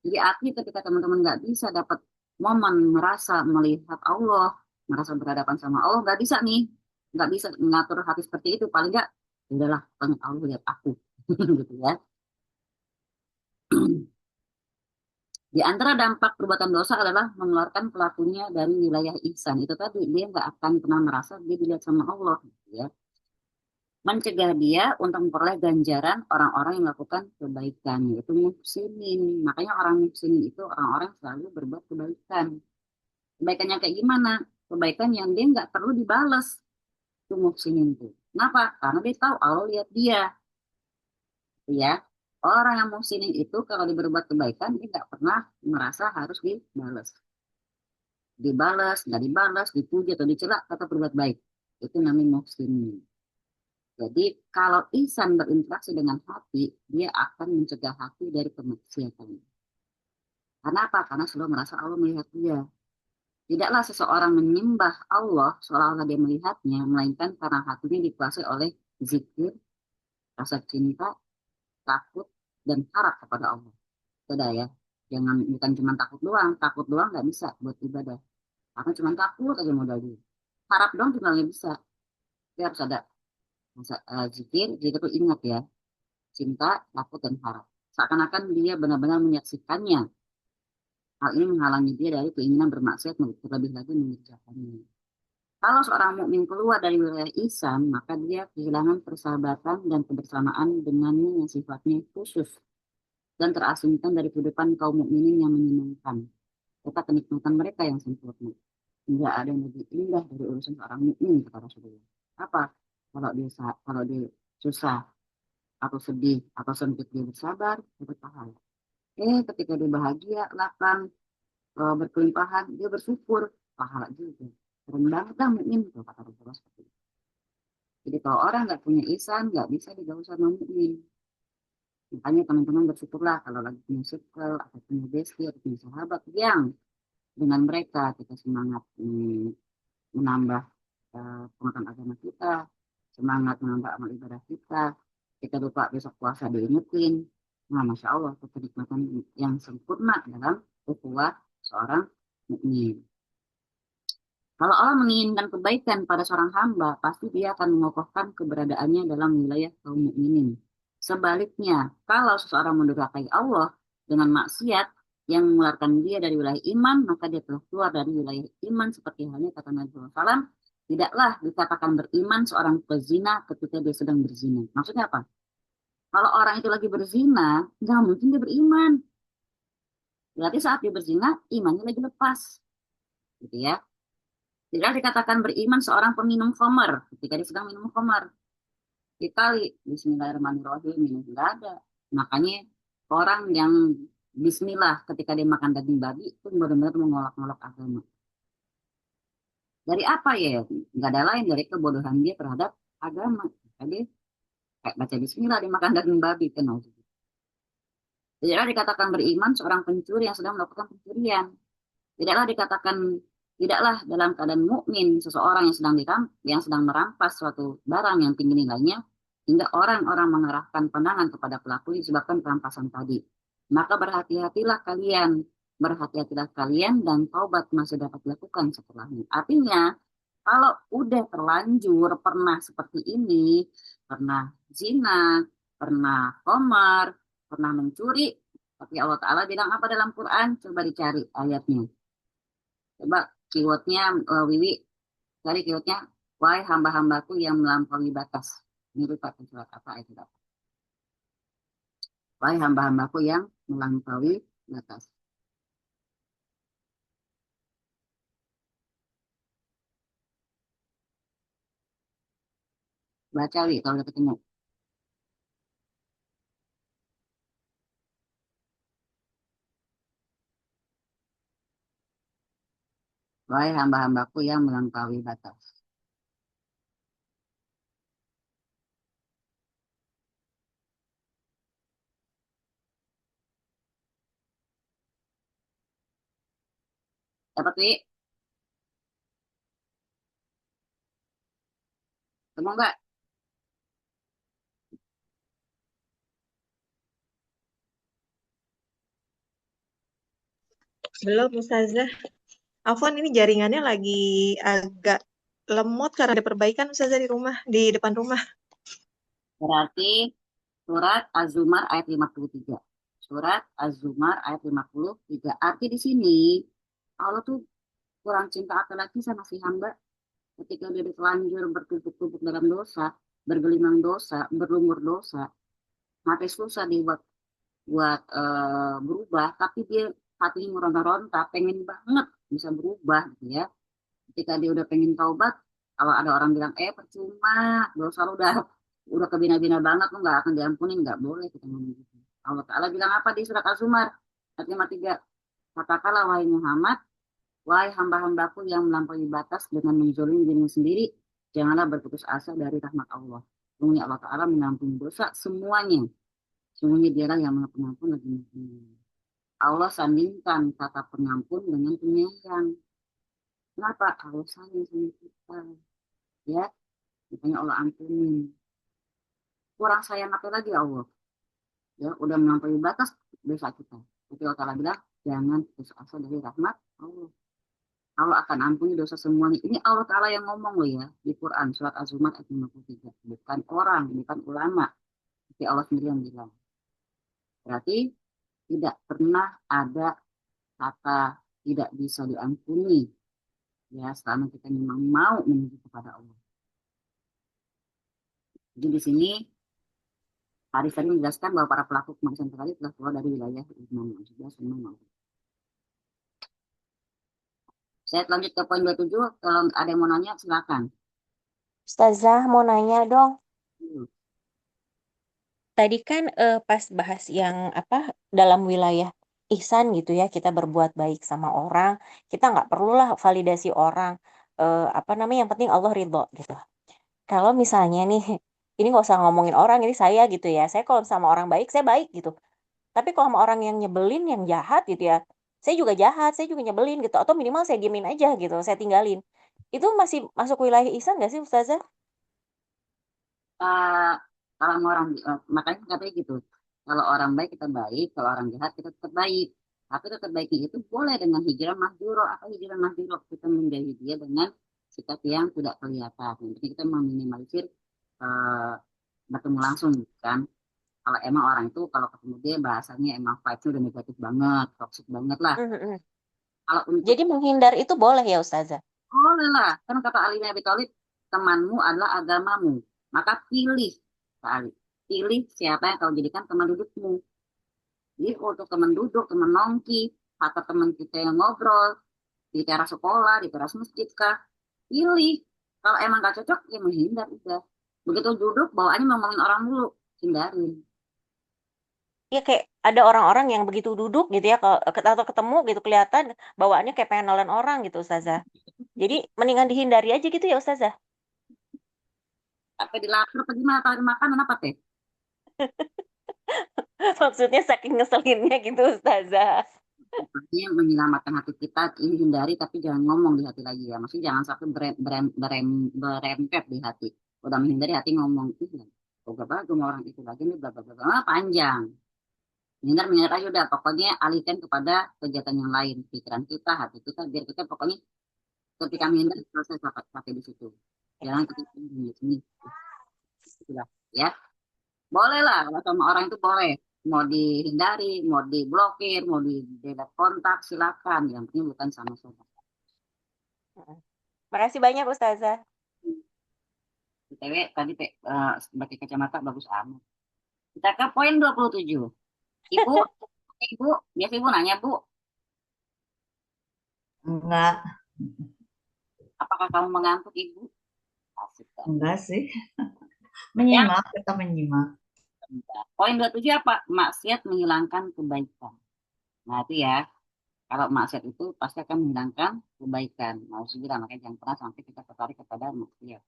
Jadi arti ketika teman-teman nggak bisa dapat momen merasa melihat Allah, merasa berhadapan sama Allah, nggak bisa nih, nggak bisa mengatur hati seperti itu. Paling nggak, udahlah, pengen Allah lihat aku, gitu ya. Di antara dampak perbuatan dosa adalah mengeluarkan pelakunya dari wilayah ihsan. Itu tadi, dia nggak akan pernah merasa dia dilihat sama Allah, gitu ya. Mencegah dia untuk memperoleh ganjaran orang-orang yang melakukan kebaikan, yaitu muhsinin. Makanya orang muhsinin itu orang-orang yang selalu berbuat kebaikan. Kebaikannya kayak gimana? Kebaikan yang dia nggak perlu dibalas. Itu muhsinin tuh. Kenapa? Karena dia tahu Allah lihat dia. Ya, orang yang muhsinin itu kalau dia berbuat kebaikan, dia nggak pernah merasa harus dibalas. Dibalas, nggak dibalas, dipuji atau dicela, tetap berbuat baik. Itu namanya muhsinin. Jadi kalau ihsan berinteraksi dengan hati, dia akan mencegah hati dari kemaksiatan. Karena apa? Karena selalu merasa Allah melihat dia. Tidaklah seseorang menyembah Allah seolah-olah dia melihatnya, melainkan karena hatinya dikuasai oleh zikir, rasa cinta, takut, dan harap kepada Allah. Sudah ya, bukan cuma takut doang nggak bisa buat ibadah. Karena cuma takut aja modal dia. Harap dong juga nggak bisa. Dia harus ada zikir itu ingat ya, cinta, takut, dan harap. Seakan-akan dia benar-benar menyaksikannya. Hal ini menghalangi dia dari keinginan bermaksiat, terlebih lagi mengerjakannya. Kalau seorang mukmin keluar dari wilayah ihsan, maka dia kehilangan persahabatan dan kebersamaan dengannya yang sifatnya khusus dan terasingkan dari kehidupan kaum mukminin yang menyenangkan. Serta kenikmatan mereka yang sempurna. Tidak ada yang lebih indah dari urusan seorang mukmin kata Rasulullah. Apa? Kalau dia susah atau sedih atau sempit dia bersabar, dia berpahala. Ketika dia bahagia, lapang, berkelimpahan, dia bersyukur, pahala juga. Keren banget dah mukmin, kata Rasulullah seperti itu. Jadi kalau orang nggak punya ihsan, nggak bisa digaul sama mukmin. Makanya teman-teman bersyukurlah kalau lagi punya circle, atau punya bestie, atau punya sahabat yang dengan mereka kita semangat menambah pengetahuan agama kita, semangat menambah amal ibadah kita lupa besok puasa diingetin. Nah, Masya Allah, itu kenikmatan yang sempurna dalam ukhuwah seorang mukmin. Kalau Allah menginginkan kebaikan pada seorang hamba, pasti dia akan mengokohkan keberadaannya dalam wilayah kaum mukminin. Sebaliknya, kalau seseorang mendurhakai Allah dengan maksiat yang mengeluarkan dia dari wilayah iman, maka dia telah keluar dari wilayah iman seperti halnya kata Nabi SAW, tidaklah dikatakan beriman seorang pezina ketika dia sedang berzina. Maksudnya apa? Kalau orang itu lagi berzina, nggak mungkin dia beriman. Berarti saat dia berzina, imannya lagi lepas. Gitu ya. Tidak dikatakan beriman seorang peminum khamar ketika dia sedang minum khamar. Dikali, bismillahirrahmanirrahim, minum tidak ada. Makanya orang yang bismillah ketika dia makan daging babi, itu benar-benar mengolok-olok agama. Dari apa ya? Nggak ada lain dari kebodohan dia terhadap agama. Jadi kayak baca bismillah dia makan daging babi, kenal. Tidaklah dikatakan beriman seorang pencuri yang sedang melakukan pencurian. Tidaklah dalam keadaan mukmin seseorang yang sedang merampas suatu barang yang tinggi nilainya hingga orang-orang mengarahkan pandangan kepada pelaku disebabkan perampasan tadi. Maka berhati-hatilah kalian dan taubat masih dapat dilakukan setelahnya. Artinya kalau udah terlanjur pernah seperti ini, pernah zina, pernah khamar, pernah mencuri, tapi Allah Ta'ala bilang apa dalam Quran? Coba dicari ayatnya. Coba keywordnya, Wiwi, cari keywordnya, wahai hamba-hambaku yang melampaui batas. Ini lupa surat apa itu. Wahai hamba-hambaku yang melampaui batas. Baca Wi kalau udah ketemu. Wahai hamba-hambaku yang melampaui batas. Dapat Wi? Ketemu nggak? Belum, Ustazah. Afwan, ini jaringannya lagi agak lemot karena ada perbaikan Ustazah di rumah, di depan rumah. Berarti surat Az-Zumar ayat 53. Surat Az-Zumar ayat 53. Arti di sini Allah tuh kurang cinta apa lagi sama si hamba ketika dia terlanjur bertumpuk-tumpuk dalam dosa, bergelimang dosa, berlumur dosa, sampai susah dibuat berubah, tapi dia hatinya meronta-ronta, pengen banget bisa berubah gitu ya. Ketika dia udah pengen taubat, kalau ada orang bilang, percuma, dosa lu udah kebina-bina banget, lu nggak akan diampuni, nggak boleh kita ngomong gitu. Allah Ta'ala bilang apa di surat Az-Zumar ayat 53? Katakanlah wahai Muhammad, wahai hamba-hambaku yang melampaui batas dengan menzolimi dirinya sendiri, janganlah berputus asa dari rahmat Allah. Sungguhnya Allah Ta'ala mengampuni dosa semuanya. Sungguhnya dialah yang maha pengampun lagi maha. Allah sandingkan kata pengampun dengan penyayang. Kenapa? Allah sayang sama kita. Ya, makanya Allah ampuni. Kurang sayang apa lagi Allah? Ya, udah melampaui batas dosa kita. Tapi Allah Ta'ala bilang, jangan putus asa dari rahmat Allah. Allah akan ampuni dosa semuanya. Ini Allah Ta'ala yang ngomong loh ya di Quran surat Az-Zumar ayat 53. Bukan orang, bukan ulama. Tapi Allah sendiri yang bilang. Berarti tidak pernah ada kata tidak bisa diampuni ya selama kita memang mau menuju kepada Allah. Jadi di sini Haris tadi menjelaskan bahwa para pelaku kemaksiatan tadi telah keluar dari wilayah iman yang sudah semua mau. Saya lanjut ke poin 27. Kalau ada yang mau nanya silakan. Ustazah mau nanya dong. Hmm. Tadi kan pas bahas yang apa dalam wilayah ihsan gitu ya, kita berbuat baik sama orang, kita nggak perlulah validasi orang. Apa namanya, yang penting Allah ridho gitu. Kalau misalnya nih, ini nggak usah ngomongin orang, ini saya gitu ya. Saya kalau sama orang baik, saya baik gitu. Tapi kalau sama orang yang nyebelin, yang jahat gitu ya, saya juga jahat, saya juga nyebelin gitu. Atau minimal saya diemin aja gitu, saya tinggalin. Itu masih masuk wilayah ihsan nggak sih Ustazah? Uh, Kalau orang makanya katanya gitu. Kalau orang baik kita baik, kalau orang jahat kita tetap baik. Tapi tetap baiknya itu boleh dengan hijrah mahjuro. Apa hijrah mahjuro? Kita menjauhi dia dengan sikap yang tidak kelihatan. Jadi kita meminimalisir uh, bertemu langsung kan. Kalau emang orang itu kalau ketemu dia bahasanya emang vibes-nya udah negatif banget, toxic banget lah. Mhm. Kalau untuk Jadi menghindar itu boleh ya Ustazah? boleh lah, kan kata Ali bin Abi Thalib, temanmu adalah agamamu. Maka pilih, Kak Ali. Pilih siapa yang kau jadikan teman dudukmu. Jadi untuk teman duduk, teman nongki, atau teman kita yang ngobrol, di teras sekolah, di teras masjid kah, pilih. Kalau emang gak cocok, ya menghindar udah. Begitu duduk, bawaannya ngomongin orang dulu, hindarin. Iya, kayak ada orang-orang yang begitu duduk gitu ya, kalau atau ketemu gitu kelihatan bawaannya kayak pengen nolong orang gitu Ustazah. Jadi mendingan dihindari aja gitu ya Ustazah. Apa dilapar, apa gimana, tawarin makanan apa teh? Maksudnya saking ngeselinnya gitu Ustazah. Maksudnya menyelamatkan hati kita ini hindari tapi jangan ngomong di hati lagi ya. Maksudnya jangan sampai berempet di hati. Udah menghindari hati ngomong itu. Oh gak bagus sama orang itu lagi nih bla bla bla bla. Panjang. Menghindar aja udah pokoknya alihkan kepada kegiatan yang lain. Pikiran kita, hati kita biar kita pokoknya ketika menghindar selesai sampai di situ. Jangan ketika di sini. Sudah ya. Boleh lah kalau sama orang itu boleh. Mau dihindari, mau diblokir, mau di delete kontak, silakan. Yang penting bukan sama saudara. Makasih banyak Ustazah. BTW tadi pakai kacamata bagus amat. Kita ke poin 27. Ibu, ibu, biasa ibu nanya, Bu, Enggak, apakah kamu mengantuk, Ibu? Asik kan? enggak sih. Menyimak, tetap menyimak. Poin 27 apa? Maksiat menghilangkan kebaikan. Nah itu ya, kalau maksiat itu pasti akan menghilangkan kebaikan. Nauzubillah, makanya jangan pernah sampai kita tertarik kepada maksiat.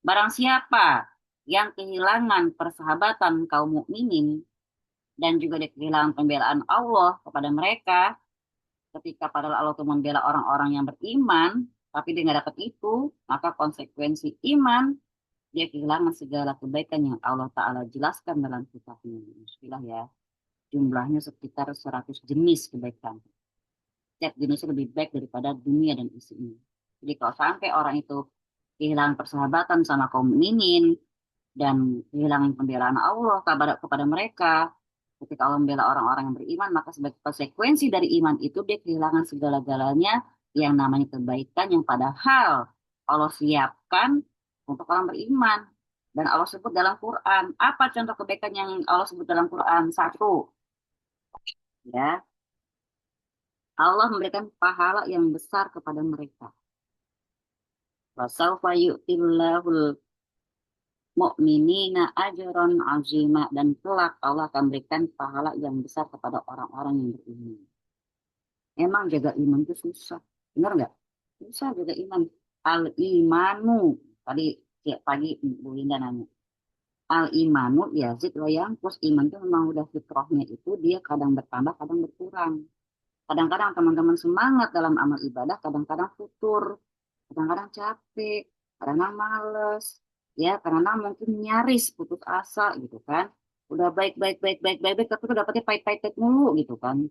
Barang siapa yang kehilangan persahabatan kaum mukminin dan juga dia kehilangan pembelaan Allah kepada mereka, ketika padahal Allah itu membela orang-orang yang beriman, tapi dia nggak dapat itu, maka konsekuensi iman dia kehilangan segala kebaikan yang Allah Ta'ala jelaskan dalam kitabnya. Bismillah ya. Jumlahnya sekitar 100 jenis kebaikan. Setiap jenisnya lebih baik daripada dunia dan isinya. Jadi kalau sampai orang itu kehilangan persahabatan sama kaum mukminin dan kehilangan pembelaan Allah kepada mereka, ketika Allah membela orang-orang yang beriman, maka sebagai konsekuensi dari iman itu dia kehilangan segala-galanya yang namanya kebaikan yang padahal Allah siapkan untuk orang beriman. Dan Allah sebut dalam Quran. Apa contoh kebaikan yang Allah sebut dalam Quran? Satu, ya, Allah memberikan pahala yang besar kepada mereka. Wasaufa yu'tillahul mu'minina ajran azima, dan kelak Allah akan berikan pahala yang besar kepada orang-orang yang beriman. Emang jaga iman itu susah, benar nggak? Susah jaga iman. Al imanu, tadi ya, pagi Bu Linda nanya. Al imanu yazid wa yanqus, iman itu memang udah fitrahnya itu dia kadang bertambah, kadang berkurang. Kadang-kadang teman-teman semangat dalam amal ibadah, kadang-kadang futur, kadang-kadang capek, kadang-kadang males, ya, karena mungkin nyaris putus asa gitu kan. Udah baik, tapi udah dapetnya pahit-pahit mulu gitu kan.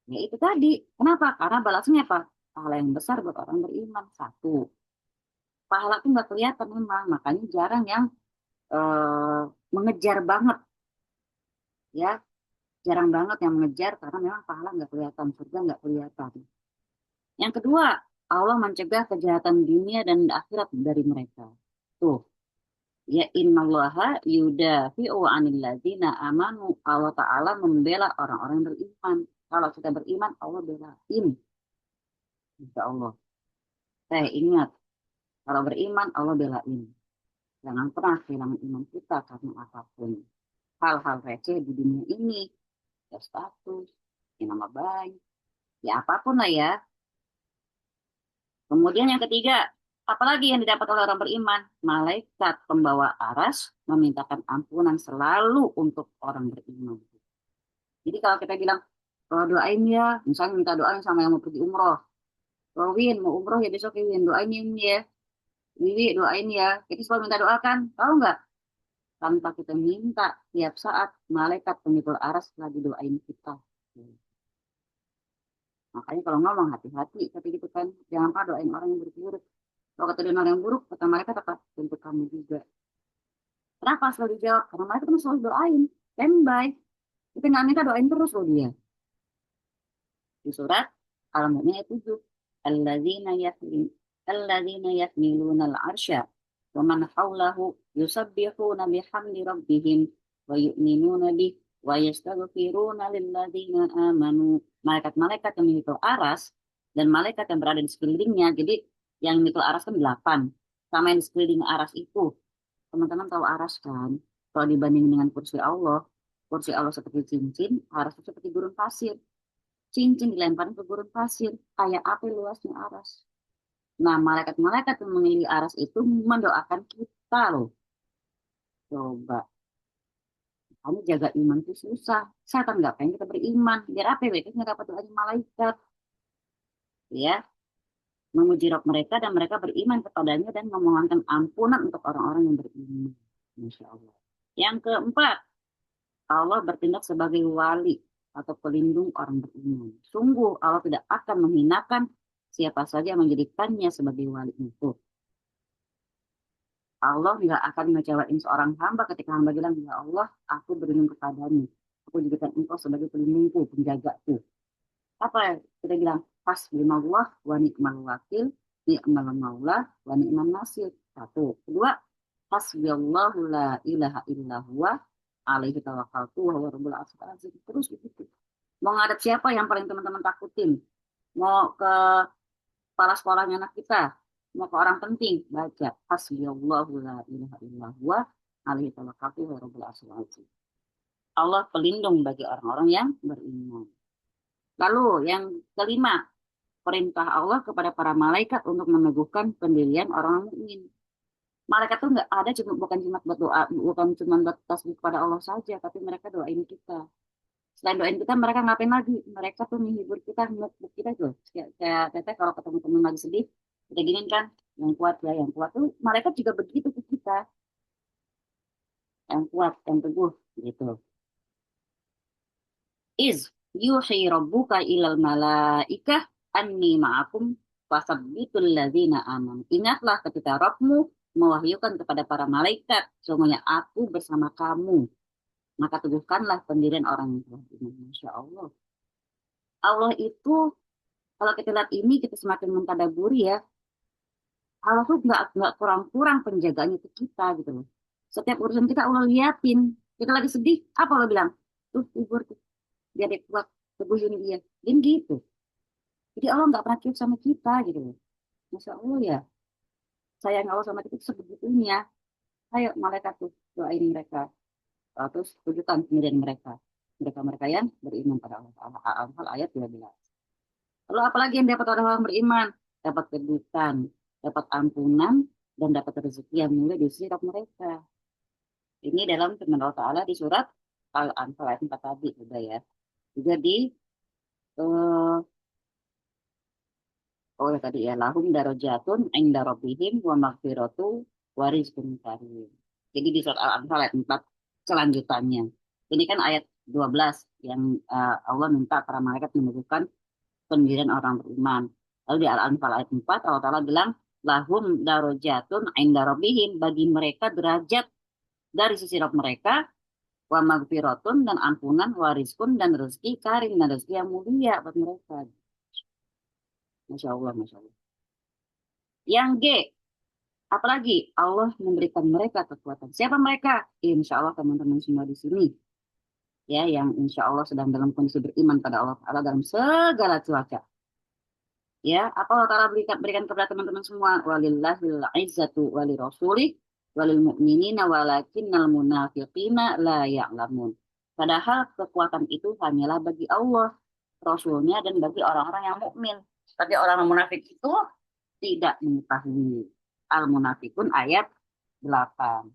Ya itu tadi. Kenapa? Karena balasnya apa? Pahala yang besar buat orang beriman. Satu. Pahala itu nggak kelihatan memang. Makanya jarang yang mengejar banget. Ya, jarang banget yang mengejar karena memang pahala nggak kelihatan. Surga nggak kelihatan. Yang kedua, Allah mencegah kejahatan dunia dan akhirat dari mereka. Tuh. Ya innallaha yudafi'u 'anil ladzina amanu. Allah Ta'ala membela orang-orang yang beriman. Kalau kita beriman, Allah belain. Insya Allah. Saya ingat, kalau beriman, Allah belain. Jangan pernah kehilangan iman kita karena apapun. Hal-hal receh di dunia ini, ya status, ya nama baik, ya apapun lah ya. Kemudian yang ketiga, apalagi yang didapat oleh orang beriman? Malaikat pembawa aras memintakan ampunan selalu untuk orang beriman. Jadi kalau kita bilang, "Oh, doain ya," misalnya minta doain sama yang mau pergi umroh. "Oh, Win, mau umroh ya besok ya, Win, doain ya, Win ya. Wiwi, doain ya." Kita selalu minta doakan, tahu nggak? Tanpa kita minta, tiap saat malaikat pemikul aras lagi doain kita. Makanya kalau ngomong hati-hati, tapi gitu kan, jangan lupa doain orang yang buruk. Kalau kata orang yang buruk, kata malaikat apa? Untuk kamu juga. Kenapa selalu dijawab? Karena malaikat kan selalu doain, standby. Kita nggak minta doain terus loh dia. Di surat Al-Mu'min ayat 7. Alladzina yahmiluna al-arsya wa man hawlahu yusabbihuna bihamdi rabbihim wa yu'minuna bih wa yastaghfiruna lilladzina amanu. Malaikat-malaikat yang memikul aras dan malaikat yang berada di sekelilingnya. Jadi yang memikul aras kan 8. Sama yang di sekeliling aras itu. Teman-teman tahu aras kan? Kalau dibanding dengan kursi Allah seperti cincin, aras itu seperti gurun pasir. Cincin dilemparin ke gurun pasir. Kayak apa luasnya aras. Nah, malaikat-malaikat yang mengelilingi aras itu mendoakan kita loh. Coba. Kamu jaga iman itu susah. Setan nggak pengen kita beriman. Biar apa ya? Kita nggak dapat doanya malaikat. Ya. Memuji Rabb mereka dan mereka beriman kepadanya dan memohonkan ampunan untuk orang-orang yang beriman. Masya Allah. Yang keempat, Allah bertindak sebagai wali atau pelindung orang beriman. Sungguh Allah tidak akan menghinakan siapa saja yang menjadikannya sebagai wali itu. Allah nggak akan ngecewain seorang hamba ketika hamba bilang, "Ya Allah, aku berlindung kepadamu. Aku jadikan engkau sebagai pelindungku, penjagaku." Apa kita bilang? Hasbunallah wa ni'mal wakil, ni'mal maula wa ni'man nasir. Satu. Kedua, hasbiyallahu la ilaha illa huwa alaihi tawakkaltu wa huwa rabbul arsyil azim. Terus begitu. Mau ngadep siapa yang paling teman-teman takutin? Mau ke kepala sekolahnya anak kita, mau ke orang penting, baca hasbiyallahu la ilaha illa huwa alaihi tawakkaltu wa rabbul arsyil azim. Allah pelindung bagi orang-orang yang beriman. Lalu yang kelima, perintah Allah kepada para malaikat untuk meneguhkan pendirian orang mukmin. Malaikat tuh nggak ada bukan cuma buat doa, bukan cuma buat tasbih kepada Allah saja, tapi mereka doain kita. Selain doain kita, mereka ngapain lagi? Mereka tuh menghibur kita, mood kita tuh. Kayak teteh kalau ketemu teman lagi sedih, kita giniin kan, yang kuat ya, yang kuat tuh. Malaikat juga begitu ke kita, yang kuat, yang teguh, gitu. Iz yuhi rabbuka ilal malaikah anni ma'akum fasabbitul ladzina amanu. Ingatlah ketika Rabbmu mewahyukan kepada para malaikat, sesungguhnya aku bersama kamu. Maka teguhkanlah pendirian orang yang telah beriman. Masya Allah. Allah itu, kalau kita lihat ini, kita semakin mentadaburi ya. Allah tuh nggak kurang-kurang penjagaannya ke kita gitu loh. Setiap urusan kita Allah liatin. Kita lagi sedih, apa Allah bilang? Tuh, hibur tuh. Biar dia kuat, teguhin dia. Dan gitu. Jadi Allah nggak pernah kius sama kita gitu loh. Masya Allah ya. Sayang Allah sama kita sebegitunya. Ayo malaikat tuh doain mereka. Terus tunjukkan pendirian mereka. Mereka-mereka yang beriman pada Allah. Al-Anfal ayat 12. Lalu apalagi yang dapat orang-orang beriman? Dapat kedudukan, dapat ampunan, dan dapat rezeki yang mulia di sisi mereka. Ini dalam firman Allah Ta'ala di surat Al-Anfal ayat 4 tadi juga ya. Juga di oh ya tadi ya, lahum darajatun inda rabbihim wa maghfiratu wa rizqun karim. Jadi di surat Al-Anfal ayat 4 kelanjutannya. Ini kan ayat 12 yang Allah minta para malaikat meneguhkan pendirian orang beriman. Lalu di Al-Anfal ayat 4 Allah Ta'ala bilang lahum darajatun inda rabbihim, bagi mereka derajat dari sisi Rabb mereka, wa maghfiratun dan ampunan, wa rizqun dan rezeki karim dan rezeki yang mulia buat mereka. Masya Allah, Masya Allah. Yang G, apalagi Allah memberikan mereka kekuatan. Siapa mereka? Insya Allah teman-teman semua di sini. Ya, yang insya Allah sedang dalam kondisi beriman pada Allah Ta'ala dalam segala cuaca. Ya, apa Allah Ta'ala berikan kepada teman-teman semua? Walillahil izzatu wali rasulih walil mu'minina walakinnal munafiqina la ya'lamun. Padahal kekuatan itu hanyalah bagi Allah, Rasulnya, dan bagi orang-orang yang mukmin. Tapi orang munafik itu tidak mengetahui. Al-Munafikun ayat 8.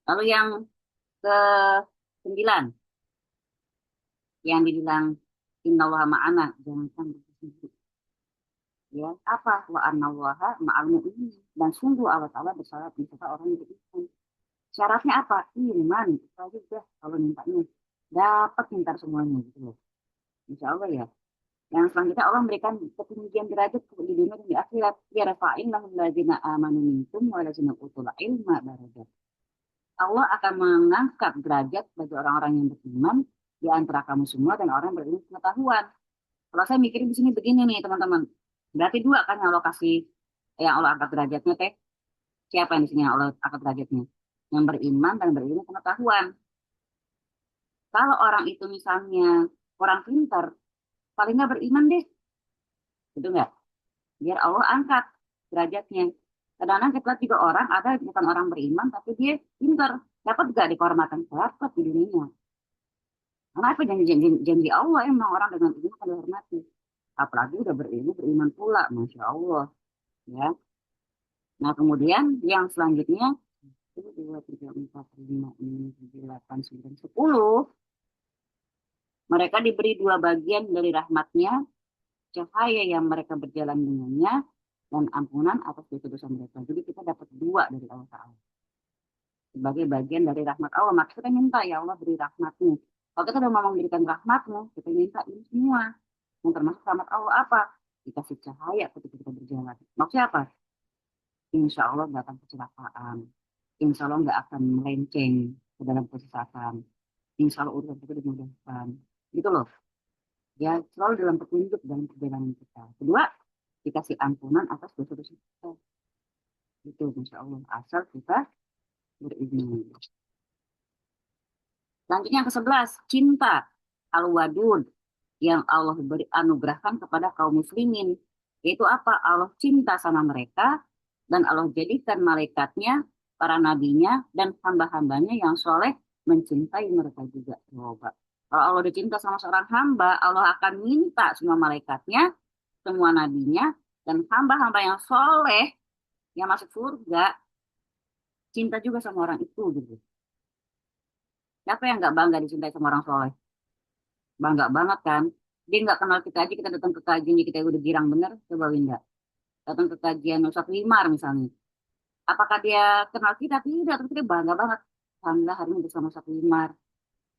Lalu yang ke-9, yang dibilang innallaha ma'ana, jangan sampai ya, apa? Wa annallaha ma'al mu'minin, dan sungguh Allah Ta'ala bersama orang yang beriman. Syaratnya apa? Iman. Itu juga kalau mintanya dapat minta semuanya gitu loh. Insya Allah ya. Yang selanjutnya Allah memberikan ketinggian derajat di dunia dan di akhirat. Ya rafa'in lahum ladzina amanu minkum wa ladzina utul ilma darajat. Allah akan mengangkat derajat bagi orang-orang yang beriman di antara kamu semua dan orang yang berilmu pengetahuan. Kalau saya mikirin di sini begini nih teman-teman. Berarti dua kan yang Allah kasih, yang Allah angkat derajatnya teh. Siapa yang di sini yang Allah angkat derajatnya? Yang beriman dan berilmu pengetahuan. Kalau orang itu misalnya orang pintar, paling nggak beriman deh. Gitu nggak? Biar Allah angkat derajatnya. Kadang-kadang kita juga orang, ada bukan orang beriman, tapi dia pintar. Dapat gak dihormatan? Dapat di dunia. Karena apa janji Allah emang orang dengan ilmu akan dihormati. Apalagi udah berilmu, beriman pula. Masya Allah. Ya. Nah kemudian yang selanjutnya, 1, 2, 3, 4, 5, 6, 7, 8, 9, 10. Mereka diberi dua bagian dari rahmatnya, cahaya yang mereka berjalan dengannya, dan ampunan atas dosa-dosa mereka. Jadi kita dapat dua dari Allah Ta'ala. Sebagai bagian dari rahmat Allah. Maka kita minta, ya Allah beri rahmatmu. Kalau kita udah mau memberikan rahmatmu, kita minta ini semua. Yang termasuk rahmat Allah apa? Dikasih cahaya ketika kita berjalan. Maksudnya apa? Insya Allah nggak akan kecelakaan. Insya Allah nggak akan melenceng ke dalam kesesatan. Insya Allah urusan kita dimudahkan. Gitu loh. Ya, selalu dalam petunjuk dalam perjalanan kita. Kedua, dikasih ampunan atas dosa-dosa kita. Itu Insya Allah. Asal kita beriman. Selanjutnya yang ke-11, cinta al-wadud yang Allah beri anugerahkan kepada kaum muslimin. Yaitu apa? Allah cinta sama mereka dan Allah jadikan malaikatnya para nabinya dan hamba-hambanya yang soleh mencintai mereka juga. Coba. Kalau Allah dicinta sama seorang hamba, Allah akan minta semua malaikatnya, semua nabinya, dan hamba-hamba yang soleh, yang masuk surga, cinta juga sama orang itu gitu. Siapa yang nggak bangga dicintai sama orang soleh? Bangga banget kan? Dia nggak kenal kita aja, kita datang ke kajiannya, kita udah girang bener, coba Winda. Datang ke kajian Ustadz Wimar misalnya. Apakah dia kenal kita? Tidak, tapi kita bangga banget. Alhamdulillah hari ini bersama Ustadz Wimar.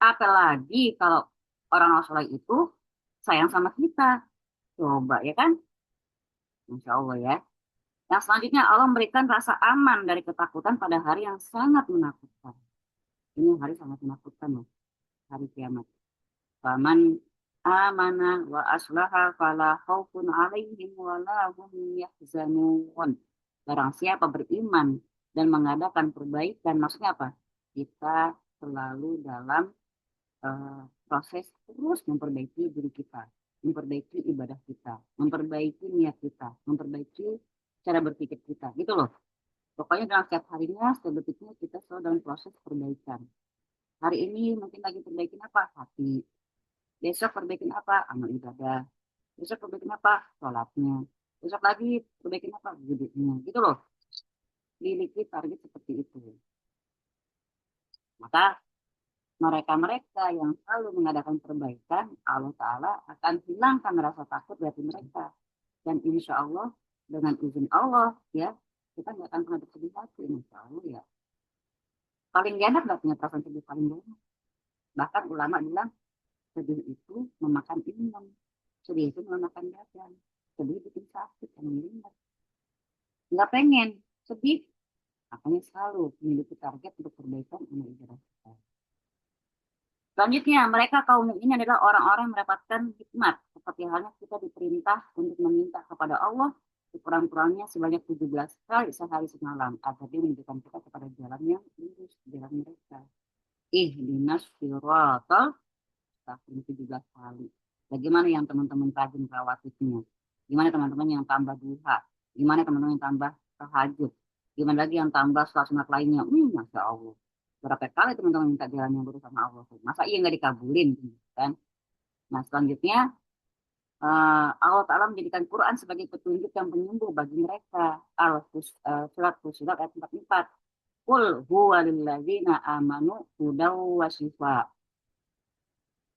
Apalagi kalau orang soleh itu sayang sama kita. Coba ya kan? Insya Allah ya. Yang selanjutnya Allah memberikan rasa aman dari ketakutan pada hari yang sangat menakutkan. Ini hari sangat menakutkan loh. Hari kiamat. Faman amana wa aslaha fala khaufun alaihim wa la hum yahzanun. Barang siapa beriman dan mengadakan perbaikan, maksudnya apa? Kita selalu dalam proses terus memperbaiki diri kita, memperbaiki ibadah kita, memperbaiki niat kita, memperbaiki cara berpikir kita, gitu loh. Pokoknya dalam setiap harinya, setiap detiknya kita selalu dalam proses perbaikan. Hari ini mungkin lagi perbaikin apa? Hati. Besok perbaikin apa? Amal ibadah. Besok perbaikin apa? Sholatnya. Besok lagi perbaikin apa? Hidupnya. Gitu loh. Miliki target seperti itu. Maka mereka-mereka yang selalu mengadakan perbaikan, Allah Ta'ala akan hilangkan rasa takut dari mereka. Dan insya Allah, dengan izin Allah, ya, kita nggak akan pernah bersedih hati, insya Allah ya. Paling enak nggak punya perasaan sedih paling banyak. Bahkan ulama bilang, sedih itu memakan iman. Sedih itu memakan badan. Sedih bikin sakit, nggak pengen sedih. Makanya selalu memiliki target untuk perbaikan amal ibadah kita. Selanjutnya, mereka kaum mukmin adalah orang-orang yang mendapatkan hikmat. Seperti halnya kita diperintah untuk meminta kepada Allah sekurang-kurangnya sebanyak 17 kali sehari semalam. Agar dia menunjukkan kita kepada jalan yang lurus, jalan mereka. Ihdinas siratal mustaqim 17 kali. Bagaimana yang teman-teman rajin rawatibnya? Gimana teman-teman yang tambah duha? Gimana teman-teman yang tambah tahajud? Gimana lagi yang tambah sholat sunat lainnya? Masya Allah. Berapa kali teman-teman minta jalan yang lurus sama Allah? Masa iya nggak dikabulin? Kan? Nah selanjutnya, Allah Ta'ala menjadikan Quran sebagai petunjuk yang penyembuh bagi mereka. Surat Fussilat ayat 44. Qul huwa lilladzina amanu hudaw wa shifa.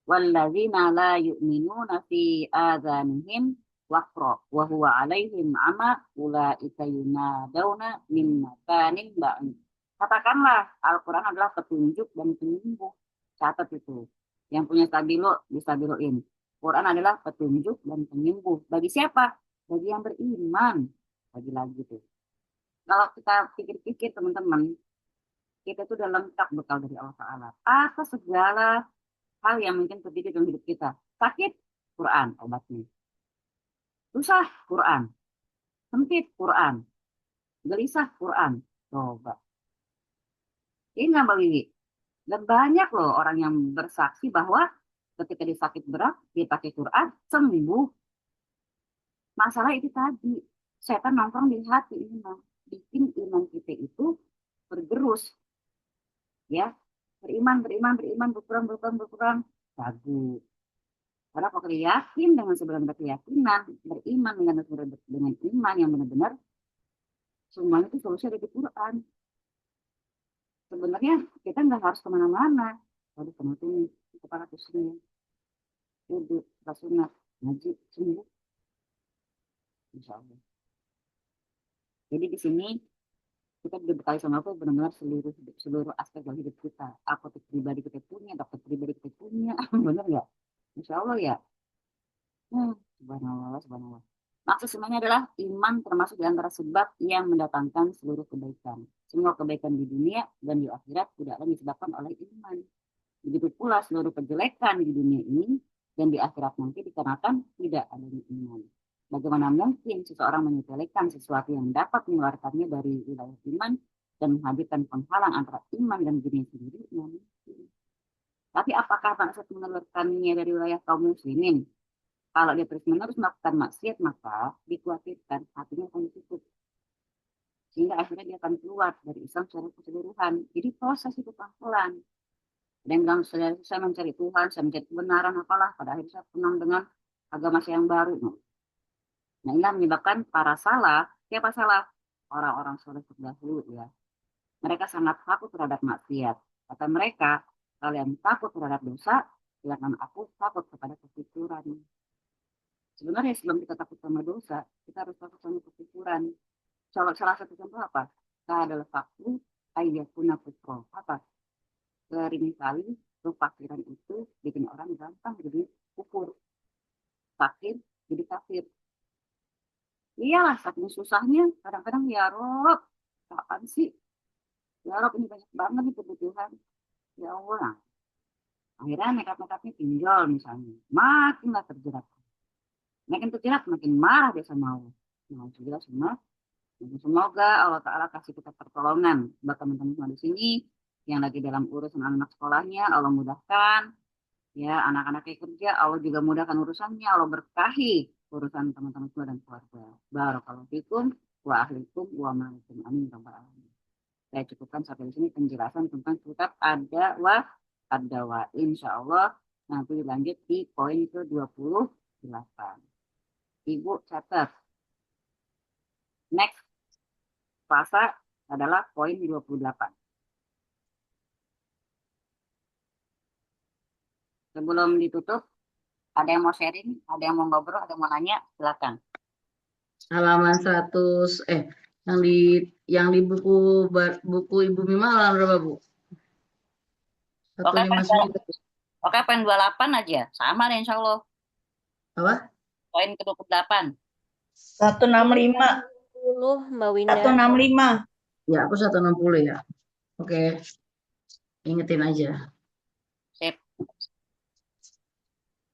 Walladzina la yu'minuna fi adhanihim waqra wa huwa alaihim ama ulaika yunadawna min makanin ba'id. Katakanlah Al-Quran adalah petunjuk dan penyembuh. Catat itu. Yang punya stabilo, distabiloin. Quran adalah petunjuk dan penyembuh. Bagi siapa? Bagi yang beriman. Lagi-lagi tuh. Kalau kita pikir-pikir teman-teman, kita tuh udah lengkap bekal dari Allah Ta'ala. Atas segala hal yang mungkin terjadi dalam hidup kita. Sakit, Quran obatnya. Susah, Quran. Sempit, Quran. Gelisah, Quran. Coba. Ini nggak Mbak Wiwi. Dan banyak loh orang yang bersaksi bahwa ketika dia sakit berat, dia pakai Quran, sembuh. Masalah itu tadi, setan nongkrong di hati iman. Bikin iman kita itu bergerus. Ya, beriman, berkurang. Ragu. Karena kalau yakin dengan sebenarnya keyakinan, beriman dengan iman yang benar-benar, semuanya itu solusi ada di Quran. Sebenarnya kita nggak harus kemana-mana. Harus kemana-mana, kepala pusing, duduk, sunat, ngaji, sembuh. Insya Allah. Jadi di sini kita dibekali sama apa benar-benar seluruh aspek dalam hidup kita. Apotek pribadi kita punya, dokter pribadi kita punya, benar nggak? Insya Allah ya. Subhanallah. Maksud semuanya adalah iman termasuk di antara sebab yang mendatangkan seluruh kebaikan. Semua kebaikan di dunia dan di akhirat tidak akan disebabkan oleh iman. Begitu pula seluruh kejelekan di dunia ini dan di akhirat nanti dikarenakan tidak adanya iman. Bagaimana mungkin seseorang menyepelekan sesuatu yang dapat mengeluarkannya dari wilayah iman dan menghadirkan penghalang antara iman dan dunia sendiri? Tapi apakah maksud mengeluarkannya dari wilayah kaum muslimin? Kalau dia terus-menerus melakukan maksiat, maka dikhawatirkan hatinya akan ditutup. sehingga akhirnya dia akan keluar dari Islam secara keseluruhan. Jadi proses itu pelan-pelan. Ada yang bilang saya mencari Tuhan, saya mencari kebenaran apalah, pada akhirnya saya tenang dengan agama saya yang baru. Nah, ini menyebabkan para salah. Siapa salah? Orang-orang soleh terdahulu ya. Mereka sangat takut terhadap maksiat. Kata mereka, kalian takut terhadap dosa, sedangkan aku takut kepada kekufuran. Sebenarnya sebelum kita takut sama dosa, kita harus takut sama kekufuran. Salah satu contoh apa? Kita adalah fakir, ayyakuna kufro. Apa? Sering kali kefakiran itu bikin orang gampang jadi kufur. Fakir jadi kafir. Iyalah, saking susahnya, kadang-kadang ya Rob, kapan sih? Ya Rob, ini banyak banget nih kebutuhan. Ya Allah, akhirnya nekat-nekatnya pinjol misalnya. Makinlah terjerat. Makin terjerat, makin marah dia sama Allah. Nah, sudah semua. Semoga Allah Ta'ala kasih kita pertolongan. Buat teman-teman di sini, yang lagi dalam urusan anak sekolahnya, Allah mudahkan. Ya, anak-anaknya kerja, Allah juga mudahkan urusannya. Allah berkahi urusan teman-teman semua dan keluarga. Barakallahu fikum wa ahlikum wa ma'alikum. Amin. Saya cukupkan sampai di sini penjelasan tentang kitab ad-dawa. Insya Allah nanti lanjut di poin ke-28. Ibu catat. Next fase adalah poin 28. Sebelum ditutup, ada yang mau sharing, ada yang mau ngobrol, ada yang mau nanya, silakan. Halaman 100 yang di buku Ibu Mima halaman berapa, Bu? Oke, 159. Oke, poin 28 aja. Sama deh insya Allah. Apa? Poin ke-28. 165. 10 Mbak Winda. 165. Ya, aku 160 ya. Oke. Ingetin aja. Sip.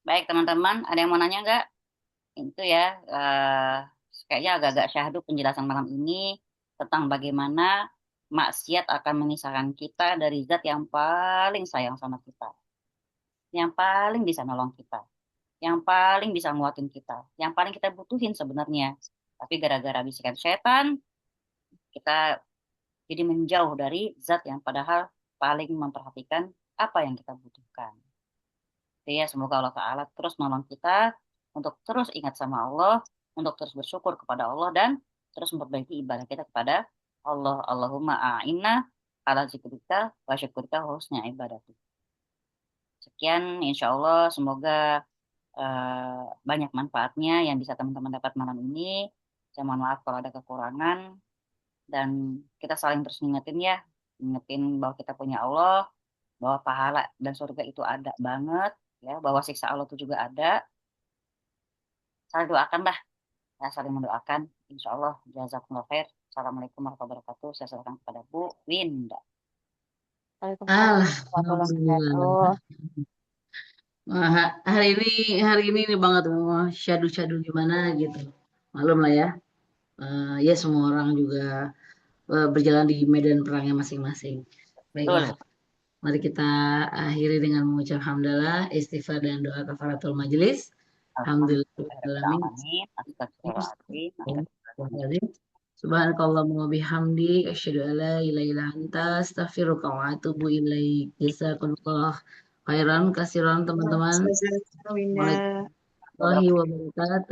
Baik teman-teman, ada yang mau nanya nggak? Itu ya, kayaknya agak-agak syahdu penjelasan malam ini tentang bagaimana maksiat akan memisahkan kita dari zat yang paling sayang sama kita, yang paling bisa nolong kita, yang paling bisa nguatin kita, yang paling kita butuhin sebenarnya. Tapi gara-gara bisikan setan, kita jadi menjauh dari zat yang padahal paling memperhatikan apa yang kita butuhkan. Jadi ya, semoga Allah Ta'ala terus nolong kita untuk terus ingat sama Allah, untuk terus bersyukur kepada Allah, dan terus memperbaiki ibadah kita kepada Allah. Allahumma a'inna ala zikrika wa syukurika wa husni ibadatik. Sekian, insya Allah semoga banyak manfaatnya yang bisa teman-teman dapat malam ini. Saya mohon maaf kalau ada kekurangan, dan kita saling terus ngingetin ya, ngingetin bahwa kita punya Allah, bahwa pahala dan surga itu ada banget, ya, bahwa siksa Allah itu juga ada. Saling doakan lah, ya, saling mendoakan. Insya Allah, jazakumullah khair. Assalamualaikum warahmatullahi wabarakatuh. Saya serahkan kepada Bu Winda. Waalaikumsalam warahmatullahi wabarakatuh. Hari ini banget mau syadu gimana gitu. Malum lah ya. Ya semua orang juga berjalan di medan perangnya masing-masing. Baiklah. Mari kita akhiri dengan mengucap hamdalah, istighfar dan doa kafaratul majelis. Alhamdulillah. Subhanakallahumma wa bihamdi asyhadu an la ilaha illa anta astaghfiruka wa atubu ilaik. Jazakumullah khairan kasiran teman-teman. Waalaikumsalam warahmatullahi wabarakatuh.